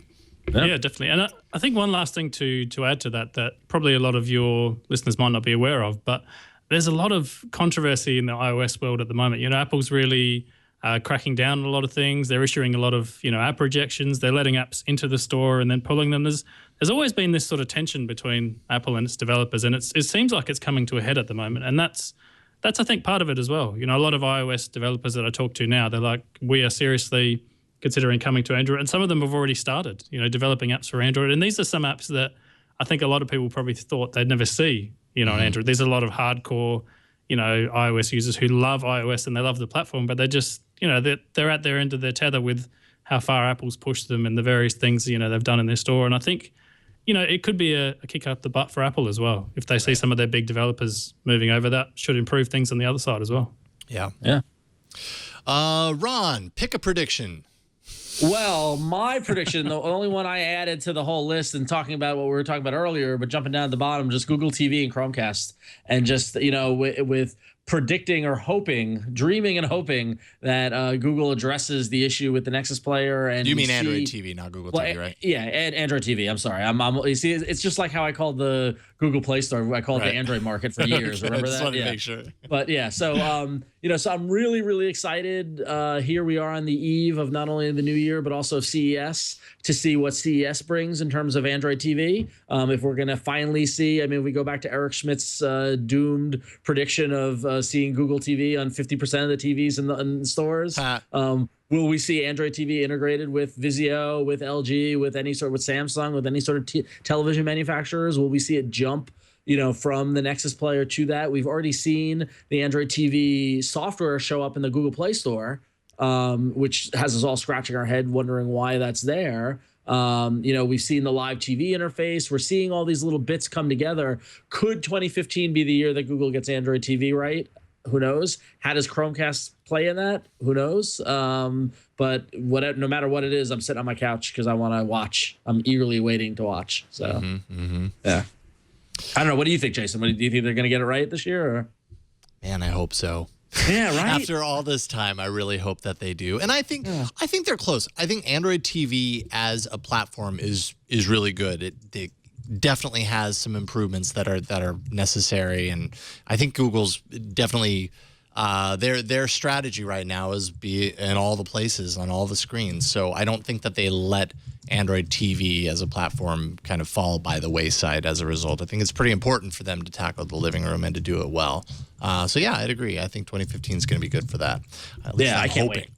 Yeah, definitely. And I think one last thing to add to that probably a lot of your listeners might not be aware of, but there's a lot of controversy in the iOS world at the moment. Apple's really cracking down on a lot of things. They're issuing a lot of, app rejections. They're letting apps into the store and then pulling them. There's always been this sort of tension between Apple and its developers, and it seems like it's coming to a head at the moment. And that's that's, I think, part of it as well. You know, a lot of iOS developers that I talk to now, they're like, we are seriously considering coming to Android. And some of them have already started, you know, developing apps for Android. And these are some apps that I think a lot of people probably thought they'd never see, you know, on Android. There's a lot of hardcore, you know, iOS users who love iOS and they love the platform, but they're just, you know, they're at their end of their tether with how far Apple's pushed them and the various things, you know, they've done in their store. And I think, you know, it could be a kick up the butt for Apple as well. If they see some of their big developers moving over, that should improve things on the other side as well. Yeah. Yeah. Ron, pick a prediction. Well, my prediction, the only one I added to the whole list and talking about what we were talking about earlier, but jumping down at the bottom, just Google TV and Chromecast. And just, you know, with predicting or hoping, dreaming and hoping that Google addresses the issue with the Nexus player. And you mean Android TV, not Google TV, right? Yeah, and Android TV. I'm sorry. You see, it's just like how I called the Google Play Store. I called it the Android market for years. Remember that? I just wanted to make sure. But yeah, so you know, so I'm really, really excited. Here we are on the eve of not only the new year but also CES to see what CES brings in terms of Android TV. If we're going to finally see, I mean, we go back to Eric Schmidt's doomed prediction of seeing Google TV on 50% of the TVs in stores. Will we see Android TV integrated with Vizio, with LG, with Samsung, with any sort of television manufacturers? Will we see it jump, you know, from the Nexus player to that? We've already seen the Android TV software show up in the Google Play Store, which has us all scratching our head wondering why that's there. You know, we've seen the live TV interface. We're seeing all these little bits come together. Could 2015 be the year that Google gets Android TV right? Who knows? How does Chromecast play in that? Who knows? But no matter what it is, I'm sitting on my couch because I want to watch. I'm eagerly waiting to watch. So, yeah. I don't know. What do you think, Jason? Do you think they're going to get it right this year? Or? Man, I hope so. Yeah, right. After all this time, I really hope that they do, and I think they're close. I think Android TV as a platform is really good. It definitely has some improvements that are necessary, and I think Google's definitely their strategy right now is be in all the places on all the screens. So I don't think that they let Android TV as a platform kind of fall by the wayside as a result. I think it's pretty important for them to tackle the living room and to do it well. So yeah, I'd agree. I think 2015 is going to be good for that. At least I can't wait.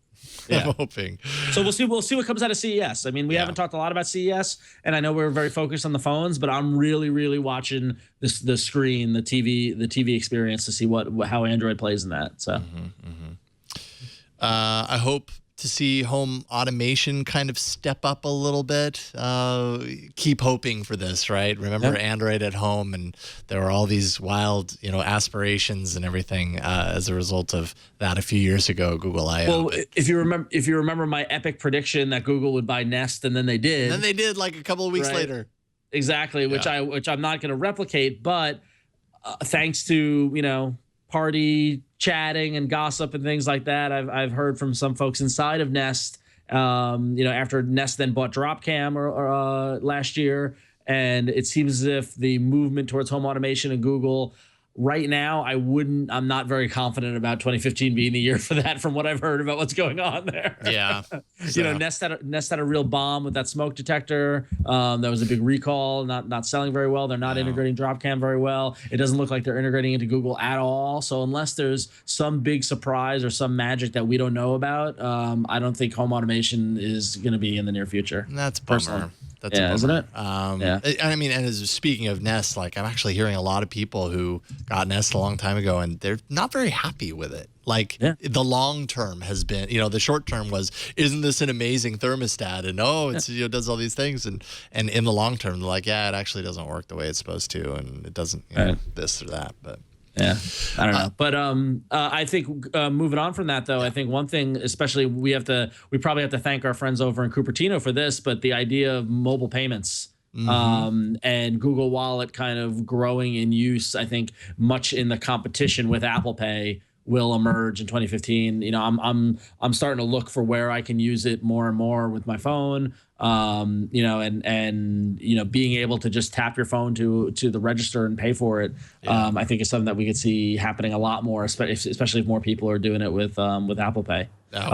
Yeah. I'm hoping. So we'll see what comes out of CES. I mean, we haven't talked a lot about CES, and I know we're very focused on the phones, but I'm really, really watching the screen, the TV experience to see how Android plays in that. So, I hope to see home automation kind of step up a little bit. Keep hoping for this, right? Remember Android at home, and there were all these wild, you know, aspirations and everything as a result of that a few years ago. Google I/O. Well, if you remember my epic prediction that Google would buy Nest, and then they did. And then they did like a couple of weeks later. Exactly, which I'm not going to replicate, but thanks to, you know, party chatting and gossip and things like that, I've heard from some folks inside of Nest, you know, after Nest then bought Dropcam last year, and it seems as if the movement towards home automation and Google right now, I'm not very confident about 2015 being the year for that from what I've heard about what's going on there. Yeah. You know, Nest had a real bomb with that smoke detector. There was a big recall, not selling very well. They're not integrating Dropcam very well. It doesn't look like they're integrating into Google at all. So unless there's some big surprise or some magic that we don't know about, I don't think home automation is going to be in the near future. That's a bummer. That's a bummer. Isn't it? I mean, and speaking of Nest, like I'm actually hearing a lot of people who got Nest a long time ago, and they're not very happy with it. Like the long term has been, you know, the short term was, isn't this an amazing thermostat? And it's you know, does all these things, and in the long term, they're like, yeah, it actually doesn't work the way it's supposed to, and it doesn't, you know, this or that, but. Yeah, I don't know, but I think moving on from that, though, I think one thing, especially we probably have to thank our friends over in Cupertino for this, but the idea of mobile payments and Google Wallet kind of growing in use, I think much in the competition with Apple Pay will emerge in 2015. You know, I'm starting to look for where I can use it more and more with my phone. You know, and you know, being able to just tap your phone to the register and pay for it, I think is something that we could see happening a lot more, especially if more people are doing it with Apple Pay,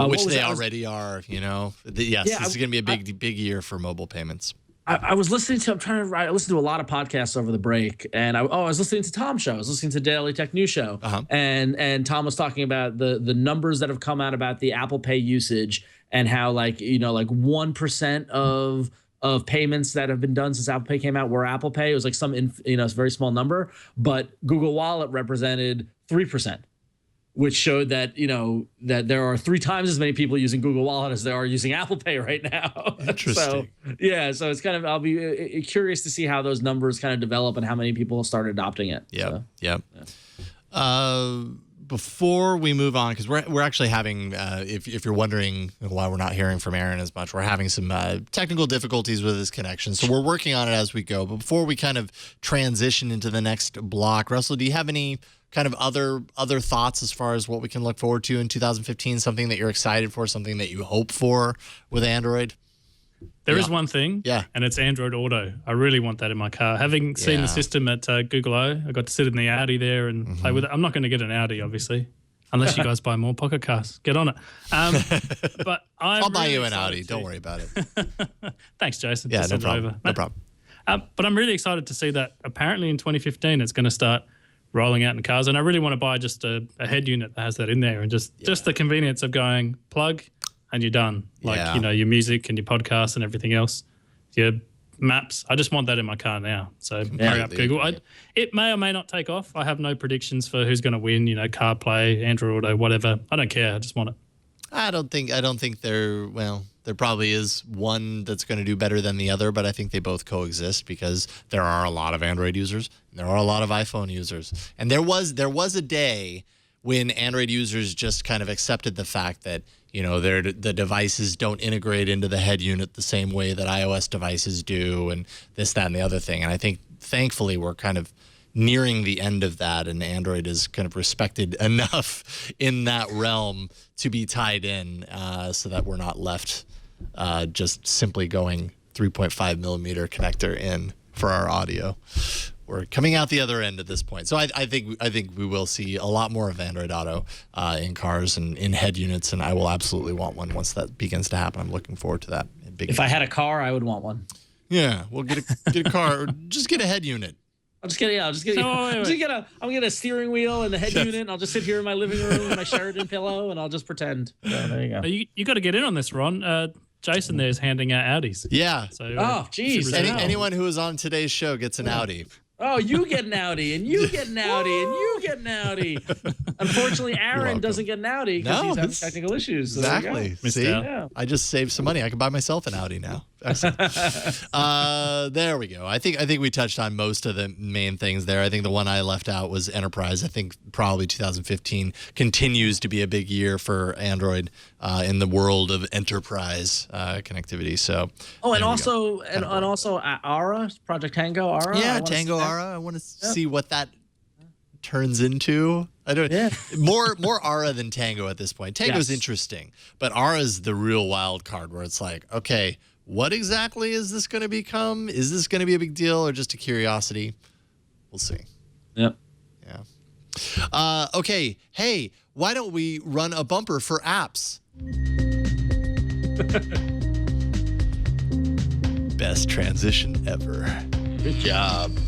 which they already are. You know, this is going to be a big year for mobile payments. I was listening to. I listened to a lot of podcasts over the break, and I was listening to Tom's show. I was listening to Daily Tech News Show, and Tom was talking about the numbers that have come out about the Apple Pay usage and how like 1% of payments that have been done since Apple Pay came out were Apple Pay. It was like it's a very small number, but Google Wallet represented 3%. Which showed that that there are 3 times as many people using Google Wallet as there are using Apple Pay right now. Interesting. So it's kind of I'll be curious to see how those numbers kind of develop and how many people start adopting it. Yeah. Before we move on, because we're actually having, if you're wondering why we're not hearing from Aaron as much, we're having some technical difficulties with his connection. So we're working on it as we go. But before we kind of transition into the next block, Russell, do you have any kind of other thoughts as far as what we can look forward to in 2015? Something that you're excited for, something that you hope for with Android? There is one thing, yeah, and it's Android Auto. I really want that in my car. Having seen the system at Google I got to sit in the Audi there and play with it. I'm not going to get an Audi, obviously, unless you guys buy more Pocket Casts. Get on it. But I'll buy you an Audi. Don't worry about it. Thanks, Jason. Yeah, no problem. No problem. But I'm really excited to see that apparently in 2015 it's going to start rolling out in cars. And I really want to buy just a head unit that has that in there and just the convenience of going plug and you're done. Like, your music and your podcasts and everything else, your maps. I just want that in my car now. So hurry up, Google. It may or may not take off. I have no predictions for who's going to win, CarPlay, Android Auto, whatever. I don't care. I just want it. I don't think there probably is one that's going to do better than the other, but I think they both coexist because there are a lot of Android users and there are a lot of iPhone users. And there was a day when Android users just kind of accepted the fact that, the devices don't integrate into the head unit the same way that iOS devices do and this, that, and the other thing. And I think thankfully we're kind of nearing the end of that, and Android is kind of respected enough in that realm to be tied in so that we're not left just simply going 3.5 millimeter connector in for our audio. We're coming out the other end at this point. So I think we will see a lot more of Android Auto in cars and in head units, and I will absolutely want one once that begins to happen. I'm looking forward to that. If I had a car, I would want one. Yeah, we'll get a car or just get a head unit. I'm just gonna get a steering wheel and the head unit, and I'll just sit here in my living room with my Sheridan pillow, and I'll just pretend. So, there you go. You got to get in on this, Ron. Jason there is handing out Audis. Yeah. So, geez. Anyone who is on today's show gets an Audi. Oh, you get an Audi, and you get an Audi, and you get an Audi. Unfortunately, Aaron doesn't get an Audi because he's having technical issues. So exactly. See, I just saved some money. I can buy myself an Audi now. Excellent. There we go. I think we touched on most of the main things there. I think the one I left out was enterprise. I think probably 2015 continues to be a big year for Android in the world of enterprise connectivity. So. Oh, and also Aura, Project Tango Aura. Yeah, Tango Aura. I want to see what that turns into. I don't. Yeah. More Aura than Tango at this point. Tango's interesting, but Aura's the real wild card where it's like, okay, what exactly is this going to become? Is this going to be a big deal or just a curiosity? We'll see. Yep. Yeah. Okay. Hey, why don't we run a bumper for apps? Best transition ever. Good job.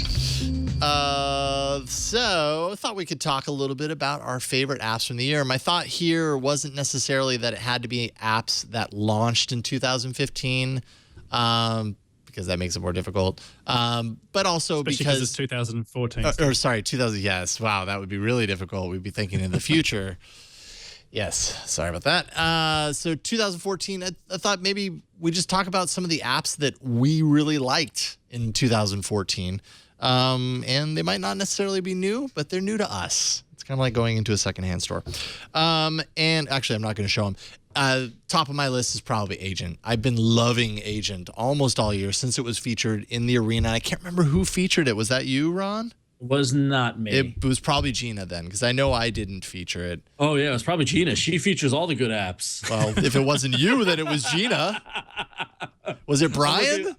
So I thought we could talk a little bit about our favorite apps from the year. My thought here wasn't necessarily that it had to be apps that launched in 2015, because that makes it more difficult. But also especially because it's 2014. 2000. Yes. Wow. That would be really difficult. We'd be thinking in the future. Yes. Sorry about that. So 2014, I thought maybe we just talk about some of the apps that we really liked in 2014. And they might not necessarily be new, but they're new to us. It's kind of like going into a secondhand store. And actually, I'm not going to show them. Top of my list is probably Agent. I've been loving Agent almost all year since it was featured in the arena. I can't remember who featured it. Was that you, Ron? Was not me. It was probably Gina then, because I know I didn't feature it. Oh, yeah, it was probably Gina. She features all the good apps. Well, if it wasn't you, then it was Gina. Was it Bryan?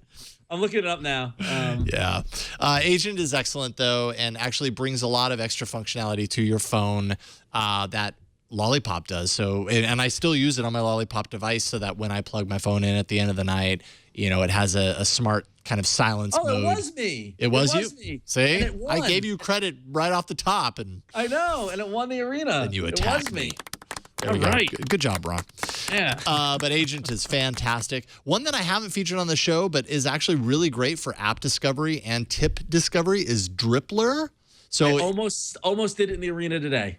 I'm looking it up now. Yeah. Agent is excellent, though, and actually brings a lot of extra functionality to your phone that Lollipop does. So, and I still use it on my Lollipop device so that when I plug my phone in at the end of the night, it has a smart kind of silence mode. Oh, it was me. It was you? Me. See? And it won. I gave you credit right off the top. And I know, and it won the arena. And you attacked it was me. There we go. Right. Good job, Ron. Yeah. But Agent is fantastic. One that I haven't featured on the show, but is actually really great for app discovery and tip discovery is Drippler. So I almost did it in the arena today.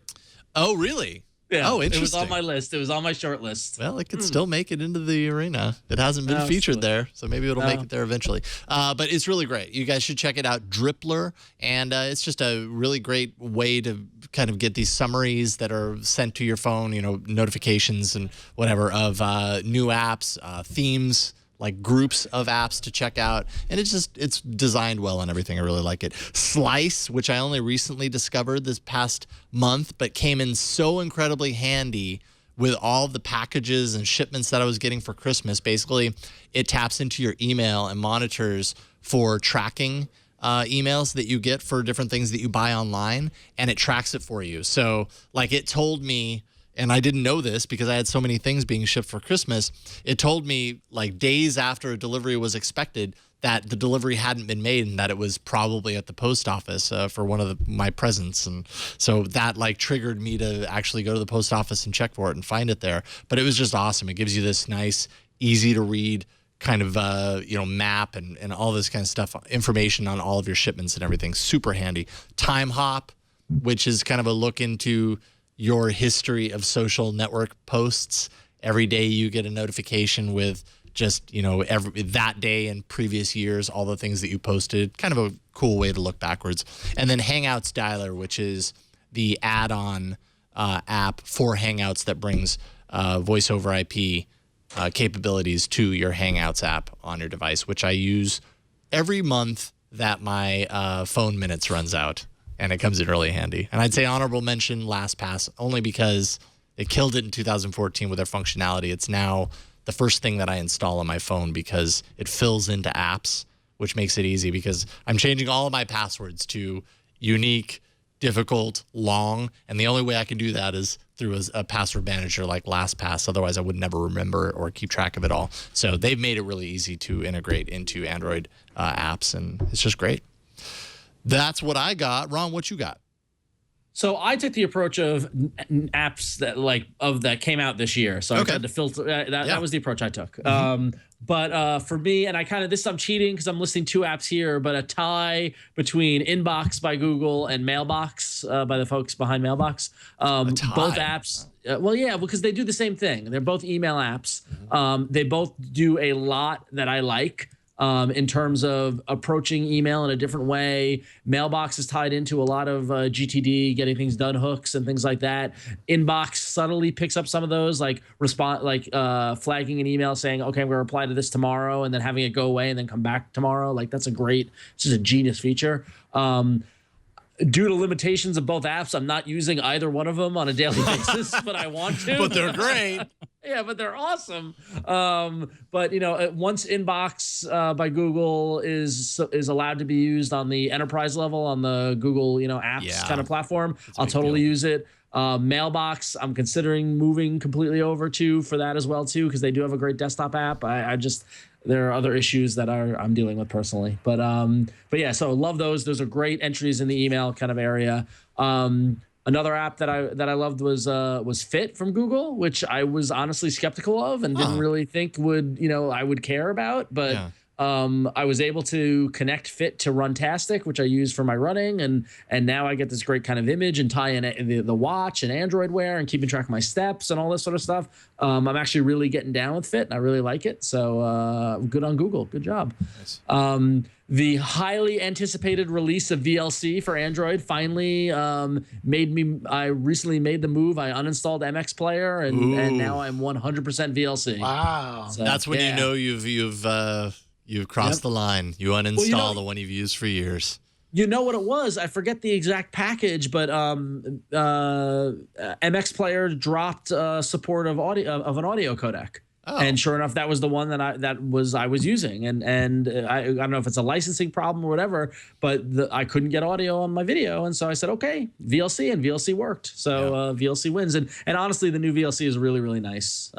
Oh, really? Yeah. Oh, interesting. It was on my list. It was on my short list. Well, it could still make it into the arena. It hasn't been featured there, so maybe it'll make it there eventually. But it's really great. You guys should check it out, Drippler. And it's just a really great way to kind of get these summaries that are sent to your phone, notifications and whatever of new apps, themes, like groups of apps to check out. And it's designed well and everything. I really like it. Slice, which I only recently discovered this past month, but came in so incredibly handy with all the packages and shipments that I was getting for Christmas. Basically, it taps into your email and monitors for tracking emails that you get for different things that you buy online, and it tracks it for you. So like it told me, and I didn't know this because I had so many things being shipped for Christmas. It told me like days after a delivery was expected that the delivery hadn't been made and that it was probably at the post office for one of my presents. And so that like triggered me to actually go to the post office and check for it and find it there. But it was just awesome. It gives you this nice, easy to read kind of, map and all this kind of stuff, information on all of your shipments and everything. Super handy. Time Hop, which is kind of a look into your history of social network posts. Every day you get a notification with just, that day and previous years, all the things that you posted. Kind of a cool way to look backwards. And then Hangouts Dialer, which is the add-on app for Hangouts that brings voice over IP capabilities to your Hangouts app on your device, which I use every month that my phone minutes runs out. And it comes in really handy. And I'd say honorable mention LastPass, only because it killed it in 2014 with their functionality. It's now the first thing that I install on my phone because it fills into apps, which makes it easy because I'm changing all of my passwords to unique, difficult, long. And the only way I can do that is through a password manager like LastPass. Otherwise, I would never remember or keep track of it all. So they've made it really easy to integrate into Android apps, and it's just great. That's what I got. Ron, what you got? So I took the approach of apps that came out this year. So I tried to filter. That was the approach I took. But for me, and I kind of I'm cheating because I'm listing two apps here, but a tie between Inbox by Google and Mailbox by the folks behind Mailbox. Both apps. Because they do the same thing. They're both email apps. They both do a lot that I like. In terms of approaching email in a different way. Mailbox is tied into a lot of GTD, getting things done hooks and things like that. Inbox subtly picks up some of those, flagging an email saying, okay, I'm going to reply to this tomorrow, and then having it go away and then come back tomorrow. It's just a genius feature. Due to limitations of both apps, I'm not using either one of them on a daily basis, but I want to. But they're great. Yeah, but they're awesome. But once Inbox by Google is allowed to be used on the enterprise level on the Google apps kind of platform, I'll totally use it. Mailbox, I'm considering moving completely over to for that as well too, because they do have a great desktop app. There are other issues that I'm dealing with personally, but yeah. So love those. Those are great entries in the email kind of area. Another app that I loved was Fit from Google, which I was honestly skeptical of and didn't really think I would care about, but. Yeah. I was able to connect Fit to Runtastic, which I use for my running, and now I get this great kind of image and tie in the watch and Android Wear and keeping track of my steps and all this sort of stuff. I'm actually really getting down with Fit, and I really like it. So good on Google. Good job. Nice. The highly anticipated release of VLC for Android finally I recently made the move. I uninstalled MX Player, and now I'm 100% VLC. Wow. So, that's when you know you've crossed the line. You uninstall the one you've used for years. You know what it was? I forget the exact package, but MX Player dropped support of an audio codec. Oh. And sure enough, that was the one that I was using, and I don't know if it's a licensing problem or whatever, but I couldn't get audio on my video, and so I said okay, VLC, and VLC worked. So VLC wins, and honestly, the new VLC is really, really nice.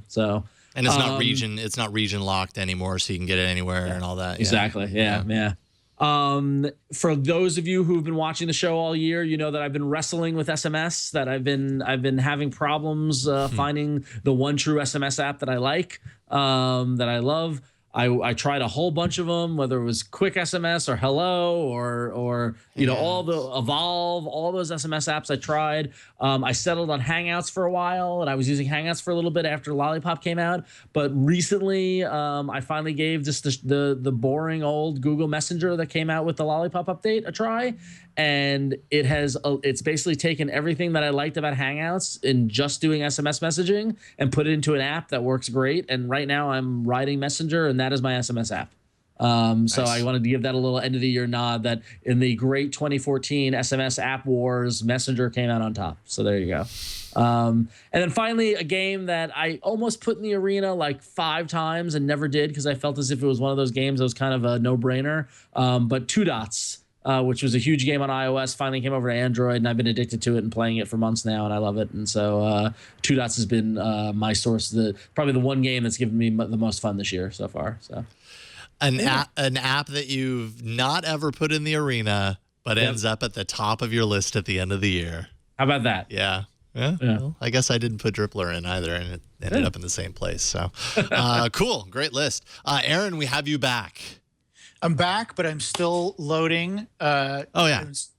So And it's not region locked anymore, so you can get it anywhere and all that. Exactly. Yeah. For those of you who've been watching the show all year, you know that I've been wrestling with SMS, that I've been having problems finding the one true SMS app that I like, that I love. I tried a whole bunch of them, whether it was quick SMS or hello or all the Evolve, all those SMS apps I tried. I settled on Hangouts for a while, and I was using Hangouts for a little bit after Lollipop came out. But recently, I finally gave just the boring old Google Messenger that came out with the Lollipop update a try. And it's basically taken everything that I liked about Hangouts in just doing SMS messaging and put it into an app that works great. And right now I'm riding Messenger, and that is my SMS app. So I wanted to give that a little end of the year nod, that in the great 2014 SMS app wars, Messenger came out on top. So there you go. And then finally, a game that I almost put in the arena like 5 times and never did, because I felt as if it was one of those games that was kind of a no-brainer. But Two Dots, which was a huge game on iOS, finally came over to Android, and I've been addicted to it and playing it for months now, and I love it. And so Two Dots has been my source, probably the one game that's given me the most fun this year so far. So an app that you've not ever put in the arena, but ends up at the top of your list at the end of the year. How about that? Yeah. Well, I guess I didn't put Drippler in either, and it ended up in the same place. So cool. Great list. Aaron, we have you back. I'm back, but I'm still loading.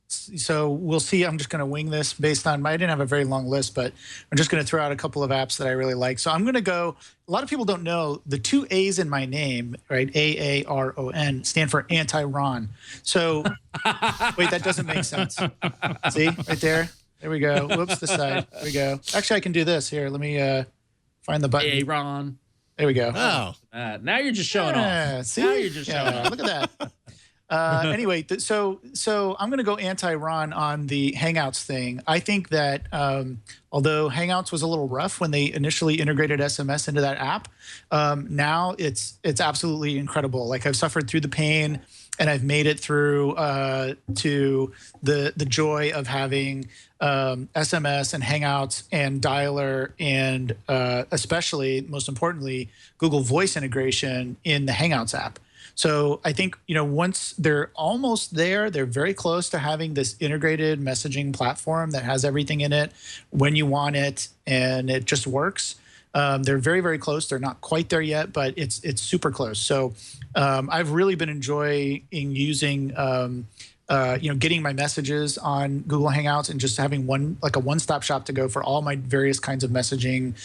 So we'll see. I'm just going to wing this based on I didn't have a very long list, but I'm just going to throw out a couple of apps that I really like. So I'm going to go. A lot of people don't know the 2 A's in my name, right? AARON stand for anti-Ron. So wait, that doesn't make sense. See right there? There we go. Whoops, this side. There we go. Actually, I can do this. Here, let me find the button. Hey, Ron. There we go. Oh. Now you're just showing off. See? Now you're just showing off. Look at that. Anyway, so I'm going to go anti-Ron on the Hangouts thing. I think that although Hangouts was a little rough when they initially integrated SMS into that app, now it's absolutely incredible. Like, I've suffered through the pain, and I've made it through to the joy of having SMS and Hangouts and Dialer and especially, most importantly, Google Voice integration in the Hangouts app. So I think, once they're almost there, they're very close to having this integrated messaging platform that has everything in it when you want it, and it just works. They're very, very close. They're not quite there yet, but it's super close. So I've really been enjoying using, getting my messages on Google Hangouts and just having a one-stop shop to go for all my various kinds of messaging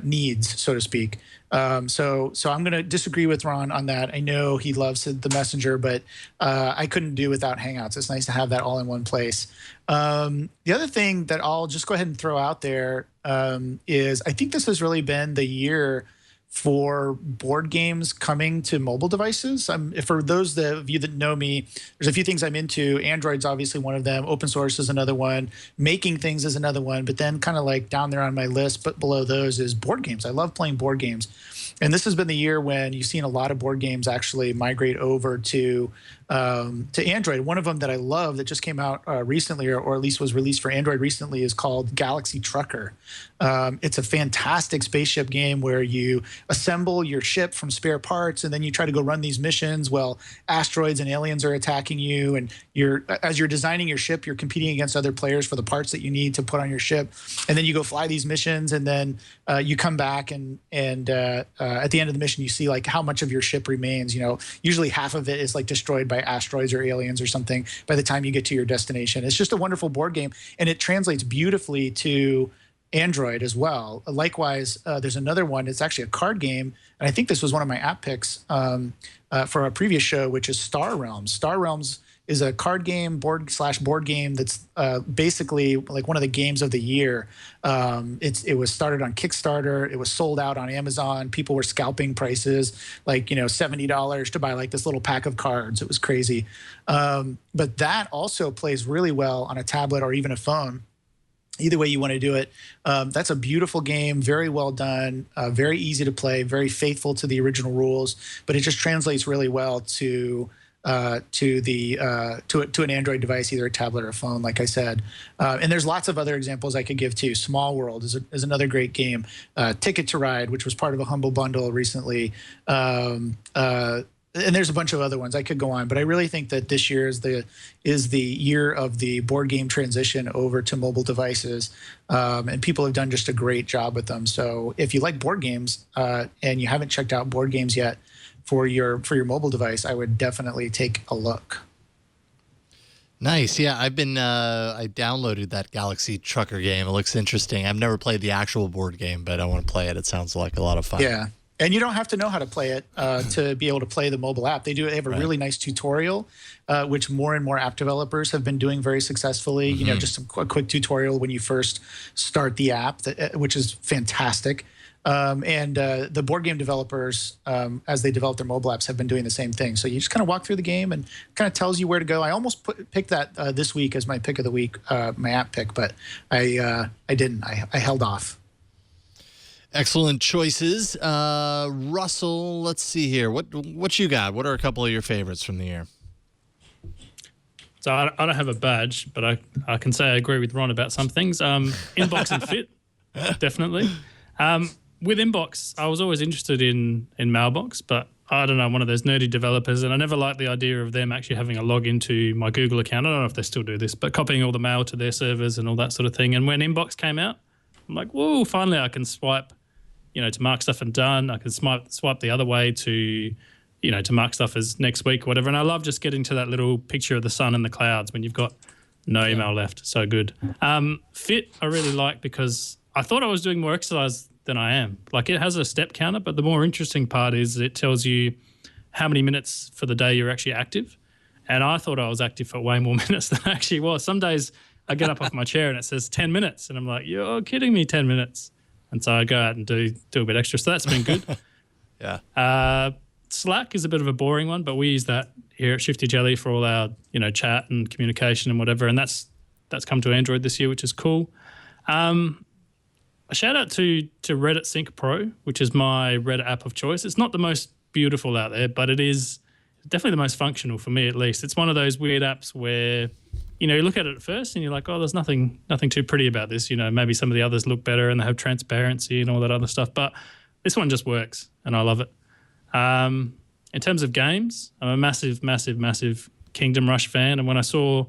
needs, so to speak. So I'm going to disagree with Ron on that. I know he loves the Messenger, but I couldn't do without Hangouts. It's nice to have that all in one place. The other thing that I'll just go ahead and throw out there is I think this has really been the year for board games coming to mobile devices. For those of you that know me, there's a few things I'm into. Android's obviously one of them. Open source is another one. Making things is another one. But then kind of like down there on my list, but below those is board games. I love playing board games. And this has been the year when you've seen a lot of board games actually migrate over to Android. One of them that I love that just came out recently, or at least was released for Android recently, is called Galaxy Trucker. It's a fantastic spaceship game where you assemble your ship from spare parts, and then you try to go run these missions while asteroids and aliens are attacking you. And as you're designing your ship, you're competing against other players for the parts that you need to put on your ship. And then you go fly these missions, and then you come back, and at the end of the mission, you see like how much of your ship remains. Usually half of it is like destroyed by asteroids or aliens or something by the time you get to your destination. It's just a wonderful board game, and it translates beautifully to Android as well. Likewise, there's another one. It's actually a card game, and I think this was one of my app picks for a previous show, which is Star Realms. Star Realms is a card game, board game that's basically like one of the games of the year. It was started on Kickstarter. It was sold out on Amazon. People were scalping prices, like $70 to buy like this little pack of cards. It was crazy. But that also plays really well on a tablet or even a phone. Either way you want to do it. That's a beautiful game, very well done, very easy to play, very faithful to the original rules, but it just translates really well to to an Android device, either a tablet or a phone, like I said. And there's lots of other examples I could give too. Small World is another great game. Ticket to Ride, which was part of a Humble Bundle recently. And there's a bunch of other ones I could go on, but I really think that this year is the year of the board game transition over to mobile devices, and people have done just a great job with them. So if you like board games and you haven't checked out board games yet for your mobile device, I would definitely take a look. Nice. Yeah, I downloaded that Galaxy Trucker game. It looks interesting. I've never played the actual board game, but I want to play it. It sounds like a lot of fun. Yeah. And you don't have to know how to play it to be able to play the mobile app. They have a really nice tutorial, which more and more app developers have been doing very successfully. You know, just a quick tutorial when you first start the app, which is fantastic. And the board game developers, as they develop their mobile apps, have been doing the same thing. So you just kind of walk through the game and kind of tells you where to go. I almost picked that this week as my pick of the week, my app pick, but I didn't. I held off. Excellent choices. Russell, let's see here. What you got? What are a couple of your favorites from the year? So I don't have a badge, but I can say I agree with Ron about some things. Inbox and Fit, definitely. With Inbox, I was always interested in Mailbox, but I don't know, one of those nerdy developers, and I never liked the idea of them actually having a login to my Google account. I don't know if they still do this, but copying all the mail to their servers and all that sort of thing. And when Inbox came out, I'm like, whoa, finally I can swipe, to mark stuff and done. I can swipe the other way to, to mark stuff as next week or whatever. And I love just getting to that little picture of the sun and the clouds when you've got no email left. So good. Fit I really like because I thought I was doing more exercise than I am. Like, it has a step counter, but the more interesting part is it tells you how many minutes for the day you're actually active. And I thought I was active for way more minutes than I actually was. Some days I get up off my chair and it says 10 minutes. And I'm like, you're kidding me, 10 minutes. And so I go out and do a bit extra. So that's been good. Yeah. Slack is a bit of a boring one, but we use that here at Shifty Jelly for all our, chat and communication and whatever. And that's come to Android this year, which is cool. A shout out to Reddit Sync Pro, which is my Reddit app of choice. It's not the most beautiful out there, but it is definitely the most functional for me, at least. It's one of those weird apps where, you look at it at first and you're like, oh, there's nothing too pretty about this. Maybe some of the others look better and they have transparency and all that other stuff, but this one just works and I love it. In terms of games, I'm a massive, massive, massive Kingdom Rush fan. And when I saw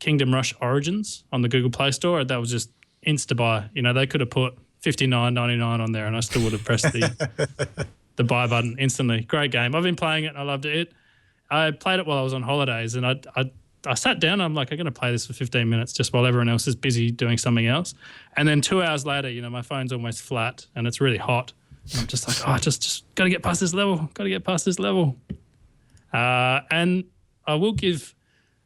Kingdom Rush Origins on the Google Play Store, that was just insta-buy. They could have put $59.99 on there and I still would have pressed the buy button instantly. Great game. I've been playing it and I loved it. I played it while I was on holidays and I sat down and I'm like, I'm going to play this for 15 minutes just while everyone else is busy doing something else. And then 2 hours later, my phone's almost flat and it's really hot. And I'm just like, oh, just got to get past this level. And I will give,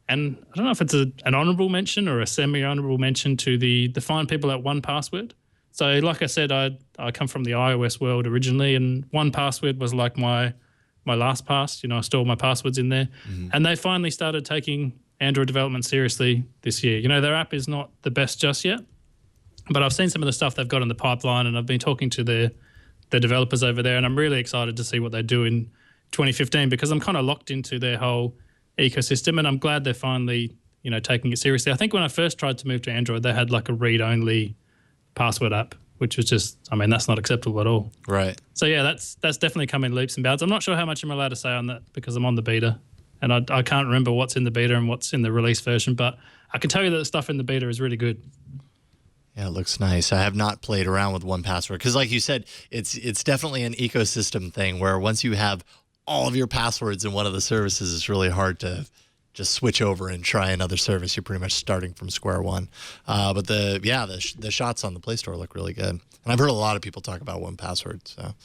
and I don't know if it's an honourable mention or a semi-honourable mention to the fine people at 1Password. So like I said, I come from the iOS world originally, and 1Password was like my LastPass. I store my passwords in there. Mm-hmm. And they finally started taking Android development seriously this year. Their app is not the best just yet, but I've seen some of the stuff they've got in the pipeline and I've been talking to the developers over there, and I'm really excited to see what they do in 2015 because I'm kind of locked into their whole ecosystem, and I'm glad they're finally, taking it seriously. I think when I first tried to move to Android, they had like a read-only password app, which was just, that's not acceptable at all. Right. So yeah, that's definitely come in leaps and bounds. I'm not sure how much I'm allowed to say on that because I'm on the beta, and I can't remember what's in the beta and what's in the release version, but I can tell you that the stuff in the beta is really good. Yeah, it looks nice. I have not played around with 1Password because, like you said, it's definitely an ecosystem thing where once you have all of your passwords in one of the services, it's really hard to just switch over and try another service. You're pretty much starting from square one. But the shots on the Play Store look really good, and I've heard a lot of people talk about 1Password. So,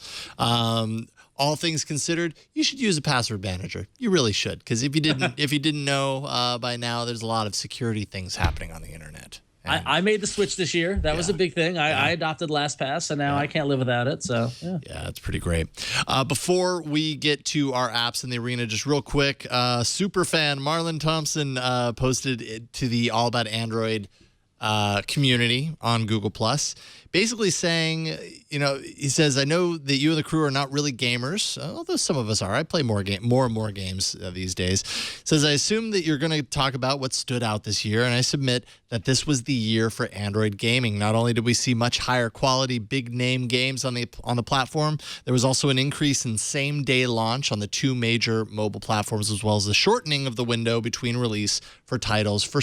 all things considered, you should use a password manager. You really should, because if you didn't know by now, there's a lot of security things happening on the internet. I made the switch this year. That was a big thing. I adopted LastPass, and now I can't live without it. So yeah, it's pretty great. Before we get to our apps in the arena, just real quick, super fan Marlon Thompson posted it to the All About Android community on Google Plus, basically saying, he says, I know that you and the crew are not really gamers, although some of us are. I play more and more games these days. Says, I assume that you're going to talk about what stood out this year, and I submit that this was the year for Android gaming. Not only did we see much higher quality, big name games on the platform, there was also an increase in same-day launch on the 2 major mobile platforms, as well as the shortening of the window between release for titles for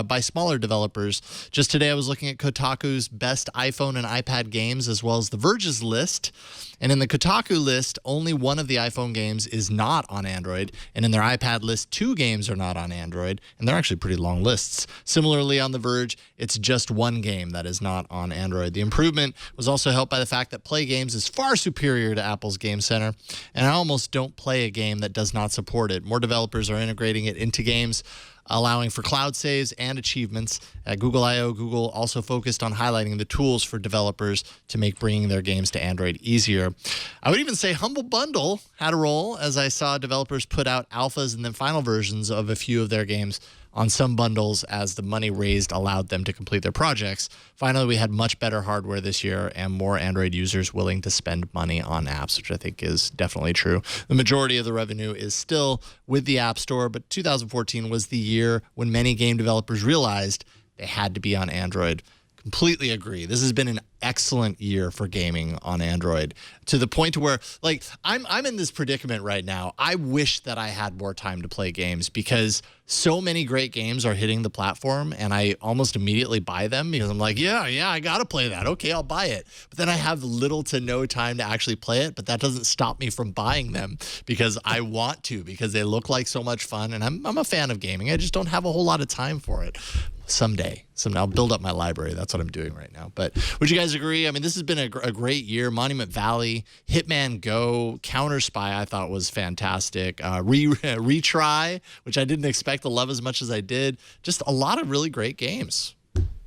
by smaller developers. Just today, I was looking at Kotaku's best iPhone and iPad games, as well as The Verge's list. And in the Kotaku list, only one of the iPhone games is not on Android. And in their iPad list, 2 games are not on Android. And they're actually pretty long lists. Similarly, on The Verge, it's just 1 game that is not on Android. The improvement was also helped by the fact that Play Games is far superior to Apple's Game Center. And I almost don't play a game that does not support it. More developers are integrating it into games, allowing for cloud saves and achievements. At Google I/O, Google also focused on highlighting the tools for developers to make bringing their games to Android easier. I would even say Humble Bundle had a role, as I saw developers put out alphas and then final versions of a few of their games on some bundles as the money raised allowed them to complete their projects. Finally, we had much better hardware this year and more Android users willing to spend money on apps, which I think is definitely true. The majority of the revenue is still with the App Store, but 2014 was the year when many game developers realized they had to be on Android. Completely agree. This has been an excellent year for gaming on Android, to the point where, like, I'm in this predicament right now. I wish that I had more time to play games, because so many great games are hitting the platform, and I almost immediately buy them because I'm like, yeah, I got to play that. Okay, I'll buy it. But then I have little to no time to actually play it, but that doesn't stop me from buying them because I want to, because they look like so much fun, and I'm a fan of gaming. I just don't have a whole lot of time for it. Someday I'll build up my library. That's what I'm doing right now. But would you guys agree? I mean, this has been a great year. Monument Valley, Hitman Go, Counter Spy, I thought was fantastic. Retry, which I didn't expect to love as much as I did. Just a lot of really great games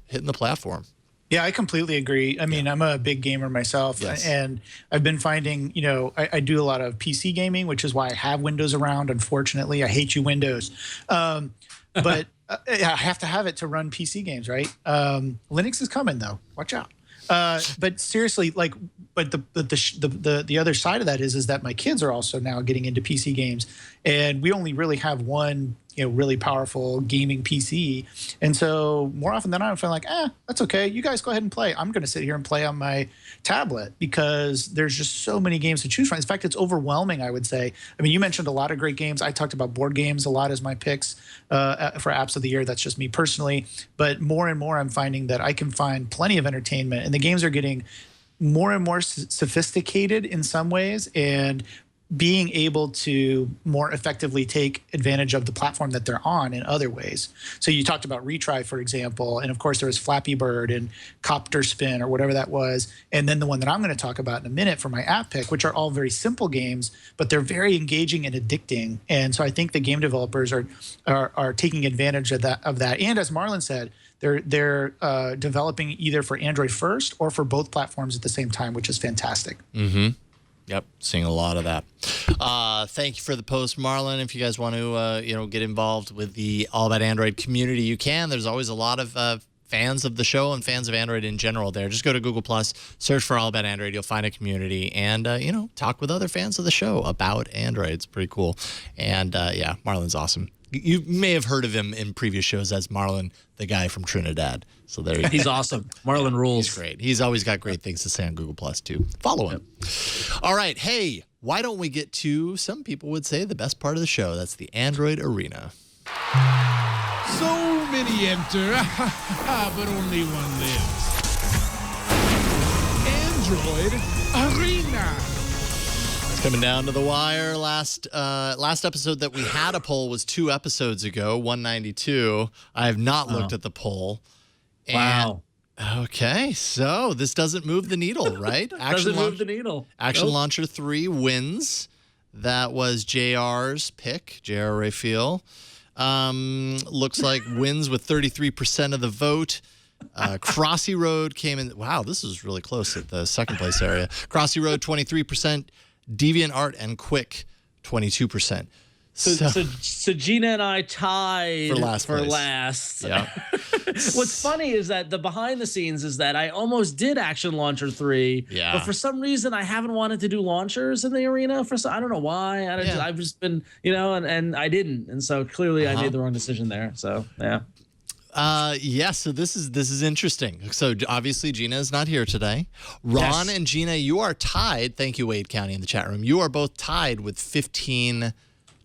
hitting the platform. Yeah, I completely agree. I mean, I'm a big gamer myself, Yes. and I've been finding, I do a lot of PC gaming, which is why I have Windows around. Unfortunately, I hate you, Windows. But I have to have it to run PC games, right? Linux is coming, though. Watch out. But seriously, but the other side of that is that my kids are also now getting into PC games, and we only really have one really powerful gaming PC. And so more often than not, I'm feeling like, that's okay. You guys go ahead and play. I'm going to sit here and play on my tablet, because there's just so many games to choose from. In fact, it's overwhelming, I would say. I mean, you mentioned a lot of great games. I talked about board games a lot as my picks for apps of the year. That's just me personally. But more and more, I'm finding that I can find plenty of entertainment, and the games are getting more and more sophisticated in some ways, and being able to more effectively take advantage of the platform that they're on in other ways. So you talked about Retry, for example, and of course there was Flappy Bird and Copter Spin or whatever that was, and then the one that I'm going to talk about in a minute for my app pick, which are all very simple games, but they're very engaging and addicting. And so I think the game developers are taking advantage of that. And as Marlon said, they're developing either for Android first or for both platforms at the same time, which is fantastic. Mm-hmm. Yep, seeing a lot of that. Thank you for the post, Marlon. If you guys want to, get involved with the All About Android community, you can. There's always a lot of fans of the show and fans of Android in general there. Just go to Google+, search for All About Android. You'll find a community and, talk with other fans of the show about Android. It's pretty cool. And, Marlon's awesome. You may have heard of him in previous shows as Marlon, the guy from Trinidad. So there you go. He's awesome. Marlon rules. He's great. He's always got great things to say on Google+, too. Follow him. All right. Hey, why don't we get to, some people would say, the best part of the show. That's the Android Arena. So many enter, but only one lives. Android Arena. Coming down to the wire. Last episode that we had a poll was 2 episodes ago, 192. I have not looked at the poll. Wow. Okay, so this doesn't move the needle, right? Doesn't move the needle. Action Launcher 3 wins. That was JR's pick, JR Raphael. Looks like wins with 33% of the vote. Crossy Road came in. Wow, this is really close at the second place area. Crossy Road, 23%. Deviant Art and Quick, 22%. So Gina and I tied for last. Yeah. What's funny is that the behind the scenes is that I almost did Action Launcher 3. Yeah. But for some reason I haven't wanted to do launchers in the arena I don't know why. I've just been, and I didn't. And so clearly I made the wrong decision there. So yeah. So this is interesting. So obviously Gina is not here today. Ron and Gina, you are tied. Thank you, Wade County in the chat room. You are both tied with 15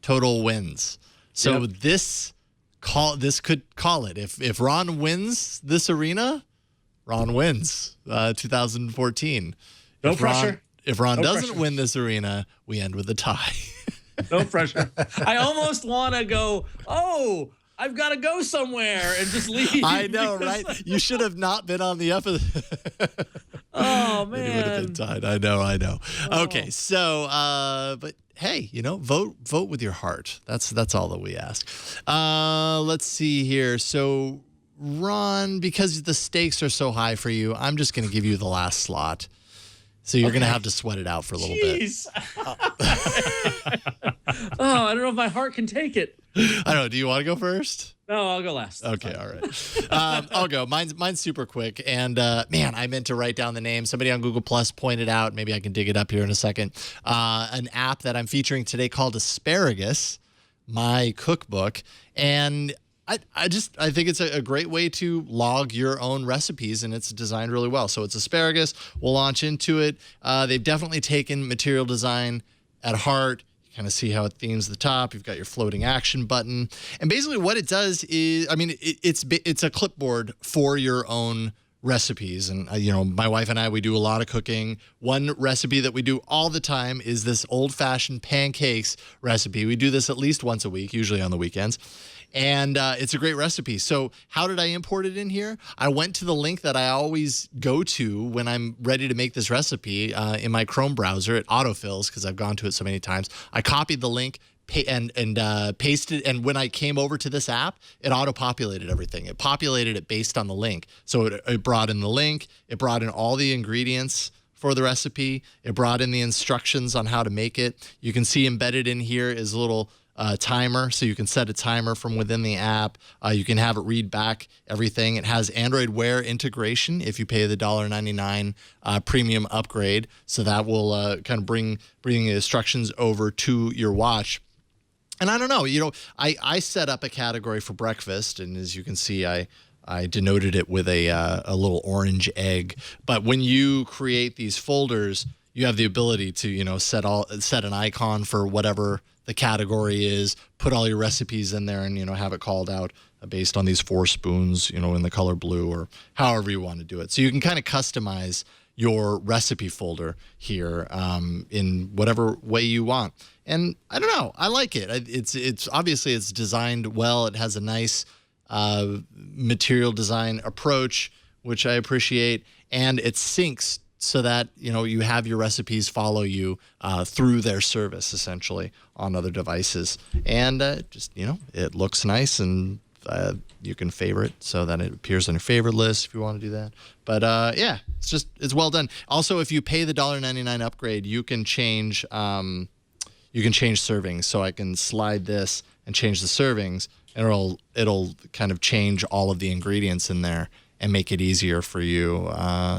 total wins. So this could call it. If Ron wins this arena, Ron wins 2014. No pressure. If Ron doesn't win this arena, we end with a tie. No pressure. I almost want to go, I've got to go somewhere and just leave. I know, right? You should have not been on the episode. Oh, man. You would have been tied. I know. Oh. Okay, so, but hey, vote with your heart. That's all that we ask. Let's see here. So, Ron, because the stakes are so high for you, I'm just going to give you the last slot. So you're going to have to sweat it out for a little bit. I don't know if my heart can take it. I don't know. Do you want to go first? No, I'll go last. Okay, all right. I'll go. Mine's super quick. And man, I meant to write down the name. Somebody on Google Plus pointed out, maybe I can dig it up here in a second, an app that I'm featuring today called Asparagus, my cookbook. And I think it's a great way to log your own recipes, and it's designed really well. So it's Asparagus. We'll launch into it. They've definitely taken material design at heart. You kind of see how it themes the top. You've got your floating action button. And basically what it does is, it's a clipboard for your own recipes. And, my wife and I, we do a lot of cooking. One recipe that we do all the time is this old-fashioned pancakes recipe. We do this at least once a week, usually on the weekends. And it's a great recipe. So how did I import it in here? I went to the link that I always go to when I'm ready to make this recipe in my Chrome browser. It autofills because I've gone to it so many times. I copied the link and pasted. And when I came over to this app, it auto-populated everything. It populated it based on the link. So it brought in the link. It brought in all the ingredients for the recipe. It brought in the instructions on how to make it. You can see embedded in here is a little timer, so you can set a timer from within the app. You can have it read back everything. It has Android Wear integration if you pay the $1.99 premium upgrade, so that will kind of bring the instructions over to your watch. And I don't know, I set up a category for breakfast, and as you can see, I denoted it with a little orange egg. But when you create these folders, you have the ability to set an icon for whatever the category is, put all your recipes in there, and have it called out based on these 4 spoons, in the color blue, or however you want to do it. So you can kind of customize your recipe folder here in whatever way you want. And I don't know, I like it. It's obviously it's designed well. It has a nice material design approach, which I appreciate, and it syncs so that you have your recipes follow you through their service, essentially, on other devices. And it looks nice, and you can favorite so that it appears on your favorite list if you want to do that. But it's well done. Also, if you pay the $1.99 upgrade, you can change servings. So I can slide this and change the servings, and it'll kind of change all of the ingredients in there and make it easier for you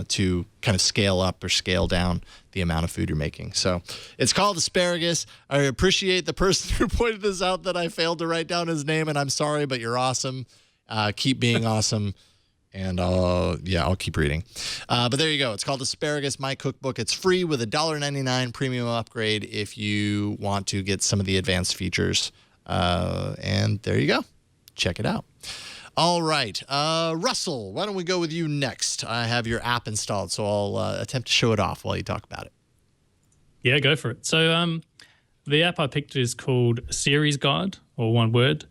to kind of scale up or scale down the amount of food you're making. So it's called Asparagus. I appreciate the person who pointed this out that I failed to write down his name, and I'm sorry, but you're awesome. Keep being awesome, and I'll keep reading. But there you go. It's called Asparagus, my cookbook. It's free with a $1.99 premium upgrade if you want to get some of the advanced features. And there you go. Check it out. All right. Russell, why don't we go with you next? I have your app installed, so I'll attempt to show it off while you talk about it. Yeah, go for it. So the app I picked is called Series Guide, or one word.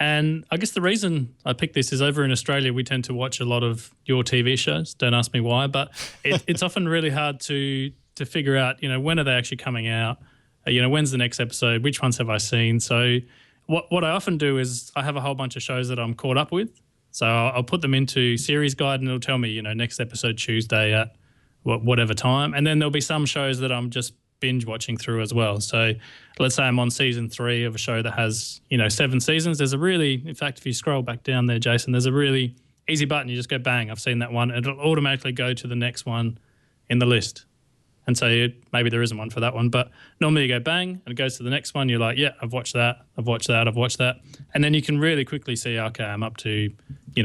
And I guess the reason I picked this is over in Australia, we tend to watch a lot of your TV shows. Don't ask me why, but it's often really hard to figure out, when are they actually coming out? When's the next episode? Which ones have I seen? So what I often do is I have a whole bunch of shows that I'm caught up with. So I'll put them into Series Guide, and it'll tell me, next episode Tuesday at whatever time. And then there'll be some shows that I'm just binge watching through as well. So let's say I'm on season 3 of a show that has, 7 seasons. In fact, if you scroll back down there, Jason, there's a really easy button. You just go bang, I've seen that one. It'll automatically go to the next one in the list. And so maybe there isn't one for that one, but normally you go bang and it goes to the next one. You're like, yeah, I've watched that. And then you can really quickly see, okay, I'm up to,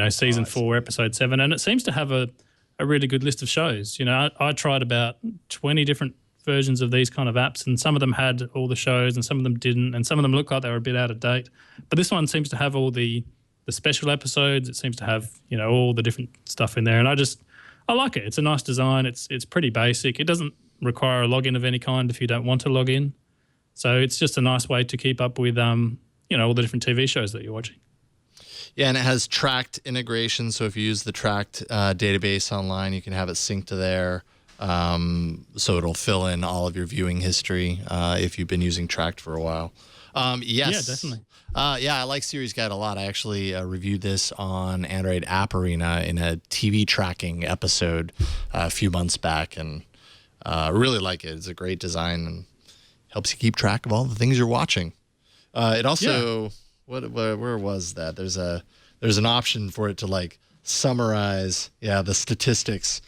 season 4, episode 7. And it seems to have a really good list of shows. I tried about 20 different versions of these kind of apps, and some of them had all the shows and some of them didn't, and some of them looked like they were a bit out of date. But this one seems to have all the special episodes. It seems to have, all the different stuff in there. And I like it. It's a nice design. It's pretty basic. It doesn't require a login of any kind if you don't want to log in. So it's just a nice way to keep up with, all the different TV shows that you're watching. Yeah, and it has tracked integration. So if you use the tracked database online, you can have it synced to there. So it'll fill in all of your viewing history if you've been using tracked for a while. Yes. Yeah, definitely. I like Series Guide a lot. I actually reviewed this on Android App Arena in a TV tracking episode a few months back, and really like it. It's a great design and helps you keep track of all the things you're watching. It also, where was that? There's an option for it to like summarize, the statistics.